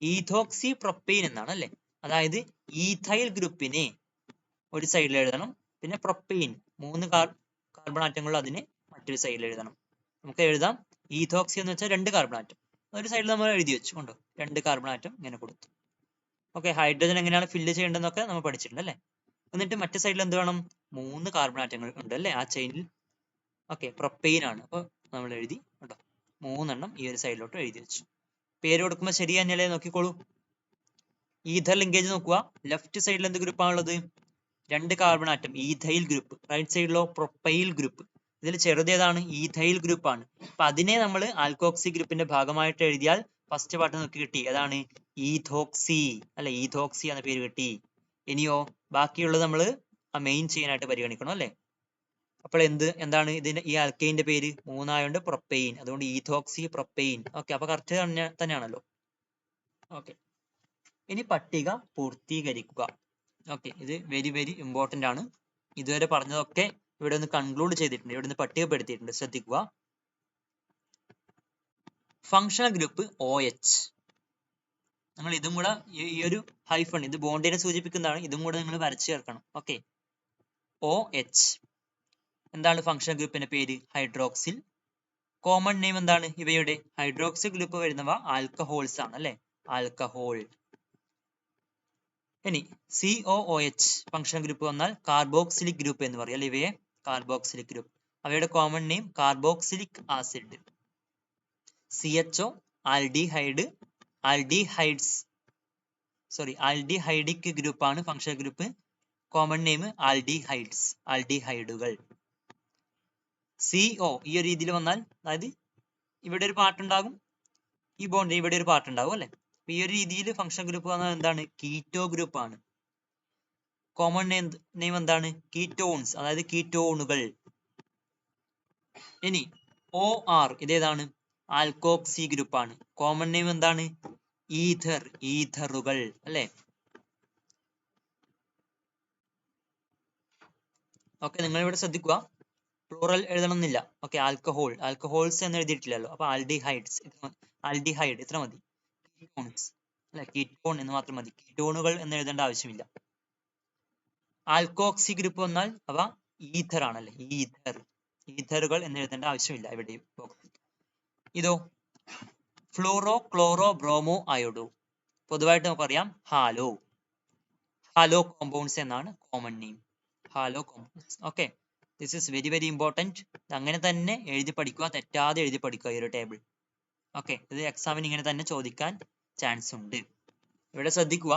ഈഥോക്സി പ്രൊപ്പെയിൻ എന്നാണ് അല്ലെ, അതായത് ഈഥൈൽ ഗ്രൂപ്പിനെ ഒരു സൈഡിൽ എഴുതണം. പിന്നെ പ്രൊപ്പെയിൻ 3 കാർബൺ ആറ്റങ്ങൾ അതിനെ മറ്റൊരു സൈഡിൽ എഴുതണം. നമുക്ക് എഴുതാം, ഈഥോക്സി എന്ന് വെച്ചാൽ 2 കാർബൺ ആറ്റം. ഒരു സൈഡിൽ നമ്മൾ എഴുതി വെച്ചു കൊണ്ടോ, 2 കാർബൺ ആറ്റം ഇങ്ങനെ കൊടുത്തു. ഓക്കെ, ഹൈഡ്രജൻ എങ്ങനെയാണ് ഫില്ല് ചെയ്യേണ്ടതെന്നൊക്കെ നമ്മൾ പഠിച്ചിട്ടുണ്ട് അല്ലെ. എന്നിട്ട് മറ്റേ സൈഡിൽ എന്ത് വേണം? 3 കാർബൺ ആറ്റങ്ങൾ ഉണ്ട് അല്ലെ ആ ചെയിനിൽ. ഓക്കെ, പ്രൊപ്പെയിൻ ആണ്. അപ്പോൾ നമ്മൾ എഴുതി കേട്ടോ, 3 എണ്ണം ഈ ഒരു സൈഡിലോട്ട് എഴുതി വെച്ചു. പേര് കൊടുക്കുമ്പോൾ ശരി തന്നെയല്ലേ, നോക്കിക്കോളൂ. ഈഥർ ലിങ്കേജ് നോക്കുക, ലെഫ്റ്റ് സൈഡിൽ എന്ത് ഗ്രൂപ്പാണുള്ളത്? 2 carbon atom, ethyl group. Right സൈഡിലോ പ്രൊപ്പൈൽ ഗ്രൂപ്പ്. ഇതിൽ ചെറുത് ഏതാണ്? ഈഥൈൽ ഗ്രൂപ്പ് ആണ്. അപ്പൊ അതിനെ നമ്മൾ ആൽക്കോക്സി ഗ്രൂപ്പിന്റെ ഭാഗമായിട്ട് എഴുതിയാൽ ഫസ്റ്റ് പാർട്ട് നമുക്ക് കിട്ടി, ഏതാണ്? ഈഥോക്സി അല്ലെ, ഈഥോക്സി എന്ന പേര് കിട്ടി. ഇനിയോ ബാക്കിയുള്ളത് നമ്മൾ ആ മെയിൻ ചെയിനായിട്ട് പരിഗണിക്കണം അല്ലെ. അപ്പോൾ എന്താണ് ഇതിന്റെ ഈ ആൽക്കൈന്റെ പേര്? 3 ആയതുകൊണ്ട് പ്രൊപ്പെയിൻ, അതുകൊണ്ട് ഈഥോക്സി പ്രൊപ്പെയിൻ. ഓക്കെ, അപ്പൊ കറക്റ്റ് തന്നെയാണല്ലോ. ഓക്കെ, ഇനി പട്ടിക പൂർത്തീകരിക്കുക. ഓക്കെ, ഇത് വെരി വെരി ഇമ്പോർട്ടന്റ് ആണ്. ഇതുവരെ പറഞ്ഞതൊക്കെ ഇവിടെ ഒന്ന് കൺക്ലൂഡ് ചെയ്തിട്ടുണ്ട്, ഇവിടെ നിന്ന് പട്ടികപ്പെടുത്തിയിട്ടുണ്ട്, ശ്രദ്ധിക്കുക. Functional group OH. നിങ്ങൾ ഇതും കൂടെ ഈ ഒരു ഹൈഫൺ, ഇത് ബോണ്ടിനെ സൂചിപ്പിക്കുന്നതാണ്, ഇതും കൂടെ നിങ്ങൾ വരച്ചു ചേർക്കണം. ഓക്കെ, OH എന്താണ് ഫങ്ഷണൽ ഗ്രൂപ്പിന്റെ പേര്? ഹൈഡ്രോക്സിൽ. കോമൺ നെയിം എന്താണ് ഇവയുടെ? ഹൈഡ്രോക്സിൽ ഗ്രൂപ്പ് വരുന്നവ ആൽക്കഹോൾസ് ആണ് അല്ലെ, ആൽക്കഹോൾ. ഇനി COOH ഫങ്ഷണൽ ഗ്രൂപ്പ് വന്നാൽ കാർബോക്സിലിക് ഗ്രൂപ്പ് എന്ന് പറയും അല്ലെ, ഇവയെ കാർബോക്സിലിക് ഗ്രൂപ്പ്. അവയുടെ common name carboxylic acid. CHO aldehyde, aldehydic group ആണ് functional group. Common name aldehydes, ആൽഡിഹൈഡുകൾ. CO ഈ ഒരു രീതിയിൽ വന്നാൽ, അതായത് ഇവിടെ ഒരു പാർട്ട് ഉണ്ടാകും, ഈ ബോണ്ട് ഇവിടെ ഒരു പാർട്ട് ഉണ്ടാകും അല്ലെ. ഈ ഒരു രീതിയിൽ ഫങ്ഷണൽ ഗ്രൂപ്പ് വന്നാൽ എന്താണ്? കീറ്റോ ഗ്രൂപ്പ് ആണ്. കോമൺ നെയിം എന്താണ്? കീറ്റോൺസ്, അതായത് കീറ്റോണുകൾ. ഇനി OR ഇതേതാണ്? ആൽക്കോക്സി ഗ്രൂപ്പ് ആണ്. കോമൺ നെയിം എന്താണ്? ഈഥർ, ഈഥറുകൾ അല്ലെ. ഓക്കെ, നിങ്ങൾ ഇവിടെ ശ്രദ്ധിക്കുക, പ്ലൂറൽ എഴുതണമെന്നില്ല. ഓക്കെ, ആൽക്കഹോൾ, ആൽക്കഹോൾസ് എന്ന് എഴുതിയിട്ടില്ലല്ലോ, അപ്പൊ ആൽഡിഹൈഡ്സ്, ആൽഡിഹൈഡ് ഇത്ര മതി. കീറ്റോൺസ് അല്ലെ, കീറ്റോൺ എന്ന് മാത്രം മതി, കീറ്റോണുകൾ എന്ന് എഴുതേണ്ട ആവശ്യമില്ല. ആൽക്കോക്സി ഗ്രൂപ്പ് വന്നാൽ അവ ഈഥർ ആണല്ലേ, ഈഥർ, ഈഥറുകൾ എന്ന് എഴുതേണ്ട ആവശ്യമില്ല ഇവിടെ. ഇതോ ഫ്ലൂറോ, ക്ലോറോ, ബ്രോമോ, അയോഡോ. പൊതുവായിട്ട് നമുക്കറിയാം ഹാലോ, ഹാലോ കോമ്പൗണ്ട്സ് എന്നാണ് common name, hello compounds. Okay, this is very very important. അങ്ങനെ തന്നെ എഴുതി പഠിക്കുക, തെറ്റാതെ എഴുതി പഠിക്കുക ഈ ഒരു ടേബിൾ. ഓക്കെ, ഇത് എക്സാമിന് ഇങ്ങനെ തന്നെ ചോദിക്കാൻ ചാൻസ് ഉണ്ട്. ഇവിടെ ശ്രദ്ധിക്കുക,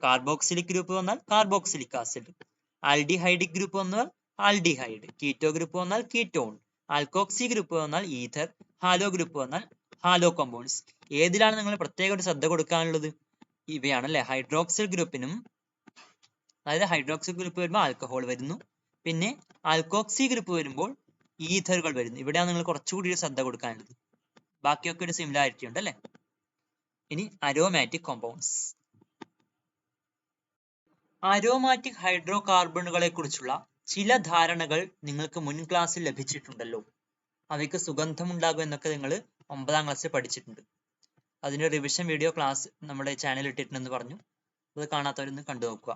കാർബോക്സിലിക് ഗ്രൂപ്പ് വന്നാൽ കാർബോക്സിലിക് ആസിഡ്, ആൽഡിഹൈഡിക് ഗ്രൂപ്പ് വന്നാൽ ആൽഡിഹൈഡ്, കീറ്റോ ഗ്രൂപ്പ് വന്നാൽ കീറ്റോൺ, ആൽക്കോക്സി ഗ്രൂപ്പ് വന്നാൽ ഈഥർ, ഹാലോ ഗ്രൂപ്പ് വന്നാൽ ഹാലോ കോമ്പൗണ്ട്സ്. ഏതിലാണ് നിങ്ങൾ പ്രത്യേക ഒരു ശ്രദ്ധ കൊടുക്കാനുള്ളത്? ഇവയാണല്ലേ. ഹൈഡ്രോക്സിൽ ഗ്രൂപ്പിനും, അതായത് ഹൈഡ്രോക്സിൽ ഗ്രൂപ്പ് വരുമ്പോൾ ആൽക്കഹോൾ വരുന്നു, പിന്നെ ആൽക്കോക്സി ഗ്രൂപ്പ് വരുമ്പോൾ ഈഥറുകൾ വരുന്നു. ഇവിടെയാണ് നിങ്ങൾ കുറച്ചുകൂടി ശ്രദ്ധ കൊടുക്കാനുള്ളത്. ബാക്കിയൊക്കെ ഒരു സിമിലാരിറ്റി ഉണ്ട് അല്ലെ. ഇനി അരോമാറ്റിക് കോമ്പൗണ്ട്സ്. അരോമാറ്റിക് ഹൈഡ്രോ കാർബണുകളെ കുറിച്ചുള്ള ചില ധാരണകൾ നിങ്ങൾക്ക് മുൻ ക്ലാസ്സിൽ ലഭിച്ചിട്ടുണ്ടല്ലോ. അവയ്ക്ക് സുഗന്ധമുണ്ടാകും എന്നൊക്കെ നിങ്ങൾ 9ാം ക്ലാസ്സിൽ പഠിച്ചിട്ടുണ്ട്. അതിന്റെ റിവിഷൻ വീഡിയോ ക്ലാസ് നമ്മുടെ ചാനലിൽ ഇട്ടിട്ടുണ്ടെന്ന് പറഞ്ഞു. അത് കാണാത്തവരൊന്ന് കണ്ടു നോക്കുക.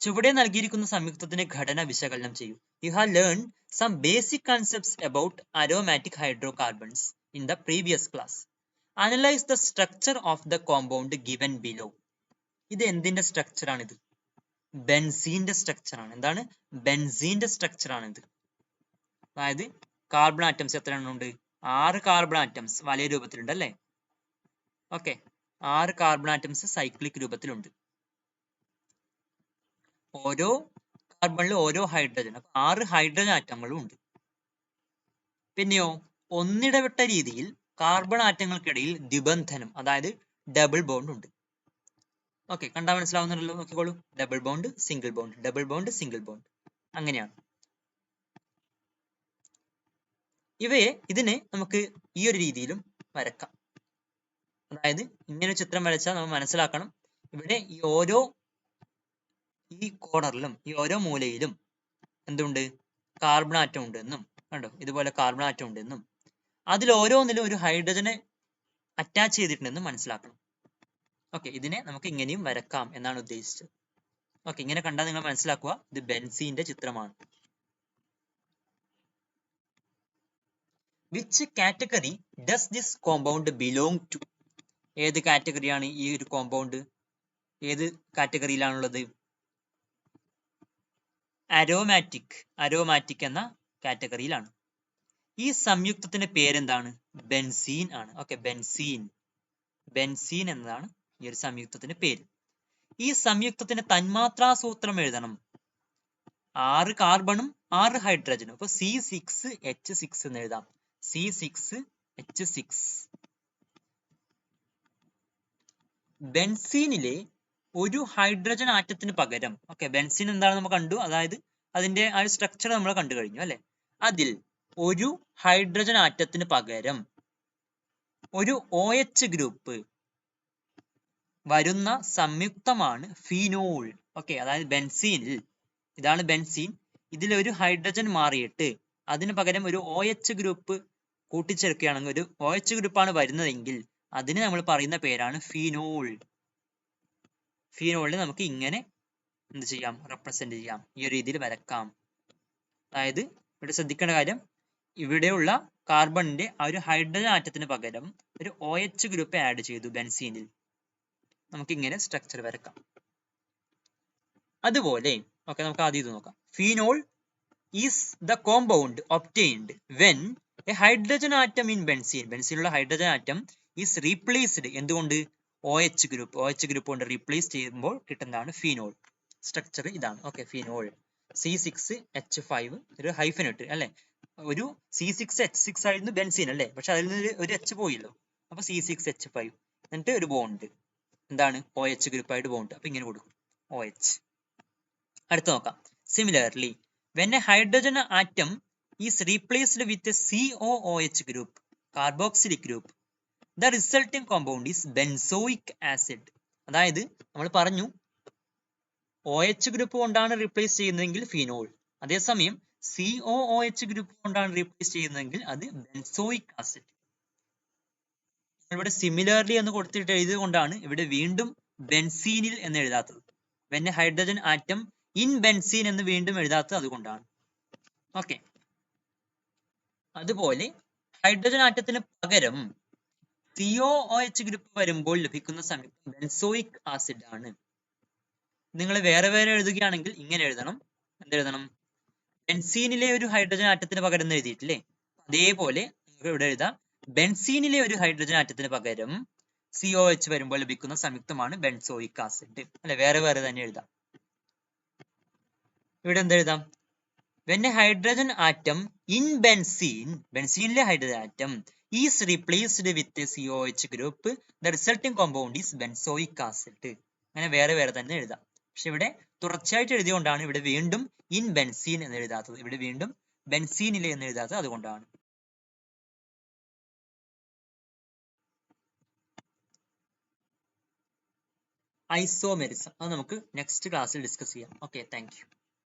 ചുവടെ നൽകിയിരിക്കുന്ന സംയുക്തത്തിന്റെ ഘടന വിശകലനം ചെയ്യൂ. You have learn some basic concepts about aromatic hydrocarbons in the previous class. Analyse the structure of the compound given below. ഇത് എന്തിന്റെ സ്ട്രക്ചർ ആണിത്? ബെൻസീന്റെ സ്ട്രക്ചർ ആണ്. എന്താണ്? ബെൻസീന്റെ സ്ട്രക്ചർ ആണിത്. അതായത് കാർബൺ ആറ്റംസ് എത്ര എണ്ണം ഉണ്ട്? 6 കാർബൺ ആറ്റംസ് വലയ രൂപത്തിലുണ്ട് അല്ലേ? ഓക്കെ, 6 കാർബൺ ആറ്റംസ് സൈക്ലിക് രൂപത്തിലുണ്ട്. ഓരോ കാർബണിൽ ഓരോ ഹൈഡ്രജൻ, അപ്പൊ 6 ഹൈഡ്രജൻ ആറ്റങ്ങളും ഉണ്ട്. പിന്നെയോ ഒന്നിടവിട്ട രീതിയിൽ കാർബൺ ആറ്റങ്ങൾക്കിടയിൽ ദ്വിബന്ധനം, അതായത് ഡബിൾ ബോണ്ട് ഉണ്ട്. ഓക്കെ, കണ്ടാൽ മനസ്സിലാവുന്നുണ്ടല്ലോ, നോക്കിക്കോളൂ. Double bond, single bond, double bond, single bond, അങ്ങനെയാണ്. ഇതിനെ നമുക്ക് ഈ ഒരു രീതിയിലും വരക്കാം. അതായത് ഇങ്ങനെ ചിത്രം വരച്ചാൽ നമ്മൾ മനസ്സിലാക്കണം, ഇവിടെ ഈ കോർണറിലും ഈ ഓരോ മൂലയിലും എന്തുണ്ട്? കാർബൺ ആറ്റം ഉണ്ട് എന്നും, കണ്ടോ, ഇതുപോലെ കാർബൺ ആറ്റം ഉണ്ട് എന്നും, അതിൽ ഓരോന്നിലും ഒരു ഹൈഡ്രജനെ അറ്റാച്ച് ചെയ്തിട്ടുണ്ടെന്നും മനസ്സിലാക്കണം. ഓക്കെ, ഇതിനെ നമുക്ക് ഇങ്ങനെയും വരക്കാം എന്നാണ് ഉദ്ദേശിച്ചത്. ഓക്കെ, ഇങ്ങനെ കണ്ടാൽ നിങ്ങൾ മനസ്സിലാക്കുക, ഇത് ബെൻസീന്റെ ചിത്രമാണ്. Which category does this compound belong to? ഏത് കാറ്റഗറിയാണ് ഈ ഒരു കോമ്പൗണ്ട്? ഏത് കാറ്റഗറിയിലാണുള്ളത്? അരോമാറ്റിക് എന്ന കാറ്റഗറിയിലാണ്. ഈ സംയുക്തത്തിന്റെ പേരെന്താണ്? ബെൻസീൻ ആണ്. ഓക്കെ, ബെൻസീൻ എന്നതാണ് ഈ ഒരു സംയുക്തത്തിന്റെ പേര്. ഈ സംയുക്തത്തിന്റെ തന്മാത്രാ സൂത്രം എഴുതണം. 6 കാർബണും 6 ഹൈഡ്രജനും. അപ്പൊ C6H6 എന്ന് എഴുതാം. C6H6. ബെൻസീനിലെ ഒരു ഹൈഡ്രജൻ ആറ്റത്തിന് പകരം, ഓക്കെ, ബെൻസീൻ എന്താണെന്ന് നമ്മൾ കണ്ടു, അതായത് അതിന്റെ ആ ഒരു സ്ട്രക്ചർ നമ്മൾ കണ്ടു കഴിഞ്ഞു അല്ലെ? അതിൽ ഒരു ഹൈഡ്രജൻ ആറ്റത്തിന് പകരം ഒരു OH ഗ്രൂപ്പ് വരുന്ന സംയുക്തമാണ് ഫീനോൾ. ഓക്കെ, അതായത് ബെൻസീനിൽ, ഇതാണ് ബെൻസീൻ, ഇതിൽ ഒരു ഹൈഡ്രജൻ മാറിയിട്ട് അതിന് പകരം ഒരു OH ഗ്രൂപ്പ് കൂട്ടിച്ചേർക്കുകയാണെങ്കിൽ, ഒരു OH ഗ്രൂപ്പാണ് വരുന്നതെങ്കിൽ അതിന് നമ്മൾ പറയുന്ന പേരാണ് ഫീനോൾ. ഫീനോളിനെ നമുക്ക് ഇങ്ങനെ എന്ത് ചെയ്യാം? റെപ്രസെന്റ് ചെയ്യാം, ഈ ഒരു രീതിയിൽ വരക്കാം. അതായത് ഇവിടെ ശ്രദ്ധിക്കേണ്ട കാര്യം, ഇവിടെയുള്ള കാർബണിന്റെ ആ ഒരു ഹൈഡ്രജൻ ആറ്റത്തിന് പകരം ഒരു OH ഗ്രൂപ്പ് ആഡ് ചെയ്തു ബെൻസീനിൽ. നമുക്ക് ഇങ്ങനെ സ്ട്രക്ചർ വരക്കാം. അതുപോലെ ഓക്കെ, നമുക്ക് ആദ്യം ഇത് നോക്കാം. Phenol is the compound obtained when a hydrogen atom in benzene. ബെൻസീനിലുള്ള ഹൈഡ്രജൻ ആറ്റം ഈസ് റീപ്ലേസ്ഡ്. എന്തുകൊണ്ട്? OH ഗ്രൂപ്പ് കൊണ്ട് റീപ്ലേസ് ചെയ്യുമ്പോൾ കിട്ടുന്നതാണ് ഫീനോൾ. സ്ട്രക്ചർ ഇതാണ്. ഓക്കെ, ഫീനോൾ C6H5 ഒരു ഹൈഫൻ ഇട്ട് അല്ലെ? ഒരു C6H6 ആയിരുന്നു ബെൻസീൻ അല്ലെ? പക്ഷെ അതിൽ നിന്ന് ഒരു H പോയല്ലോ, അപ്പൊ C6H5, എന്നിട്ട് ഒരു ബോണ്ട്, എന്താണ്? OH ഗ്രൂപ്പായിട്ട് ബോണ്ട്. അപ്പൊ ഇങ്ങനെ കൊടുക്കും OH. അടുത്ത് നോക്കാം. Similarly when a hydrogen atom is replaced with a COOH group, carboxylic group, the resulting compound is benzoic acid. അതായത് നമ്മൾ പറഞ്ഞു OH ഗ്രൂപ്പ് കൊണ്ടാണ് റീപ്ലേസ് ചെയ്യുന്നതെങ്കിൽ ഫീനോൾ, അതേസമയം COOH ഗ്രൂപ്പ് കൊണ്ടാണ് റീപ്ലേസ് ചെയ്യുന്നതെങ്കിൽ അത് ബെൻസോയിക് ആസിഡ്. ഇവിടെ സിമിലർലി എന്ന് കൊടുത്തിട്ട് എഴുതിയത് കൊണ്ടാണ് ഇവിടെ വീണ്ടും ബെൻസീനിൽ എന്ന് എഴുതാത്തത്. when a hydrogen atom in benzene എന്ന് വീണ്ടും എഴുതാത്തത് അതുകൊണ്ടാണ്. ഓക്കെ, അതുപോലെ ഹൈഡ്രജൻ ആറ്റത്തിന് പകരം COOH ഗ്രൂപ്പ് വരുമ്പോൾ ലഭിക്കുന്ന സംയുക്തം ബെൻസോയിക് ആസിഡ് ആണ്. നിങ്ങൾ വേറെ എഴുതുകയാണെങ്കിൽ ഇങ്ങനെ എഴുതണം. എന്തെഴുതണം? ബെൻസീനിലെ ഒരു ഹൈഡ്രജൻ ആറ്റത്തിന് പകരം എന്ന് എഴുതിയിട്ടില്ലേ? അതേപോലെ നിങ്ങൾക്ക് ഇവിടെ എഴുതാം, ബെൻസീനിലെ ഒരു ഹൈഡ്രജൻ ആറ്റത്തിന് പകരം COH വരുമ്പോൾ ലഭിക്കുന്ന സംയുക്തമാണ് ബെൻസോയിക് ആസിഡ് അല്ലെ? വേറെ തന്നെ എഴുതാം. ഇവിടെ എന്തെഴുതാം? when a hydrogen atom in ബെൻസീനിലെ hydrogen atom is replaced with a COH group, the resulting compound is benzoic acid. അങ്ങനെ വേറെ തന്നെ എഴുതാം. പക്ഷെ ഇവിടെ തുടർച്ചയായിട്ട് എഴുതിയോണ്ടാണ് ഇവിടെ വീണ്ടും ഇൻ ബെൻസീൻ എന്ന് എഴുതാത്തത്. ഇവിടെ വീണ്ടും ബെൻസീനിലെ എന്ന് എഴുതാത്തത് അതുകൊണ്ടാണ്. ഐസോമെറിസം അത് നമുക്ക് നെക്സ്റ്റ് ക്ലാസ്സിൽ ഡിസ്കസ് ചെയ്യാം. Okay, thank you.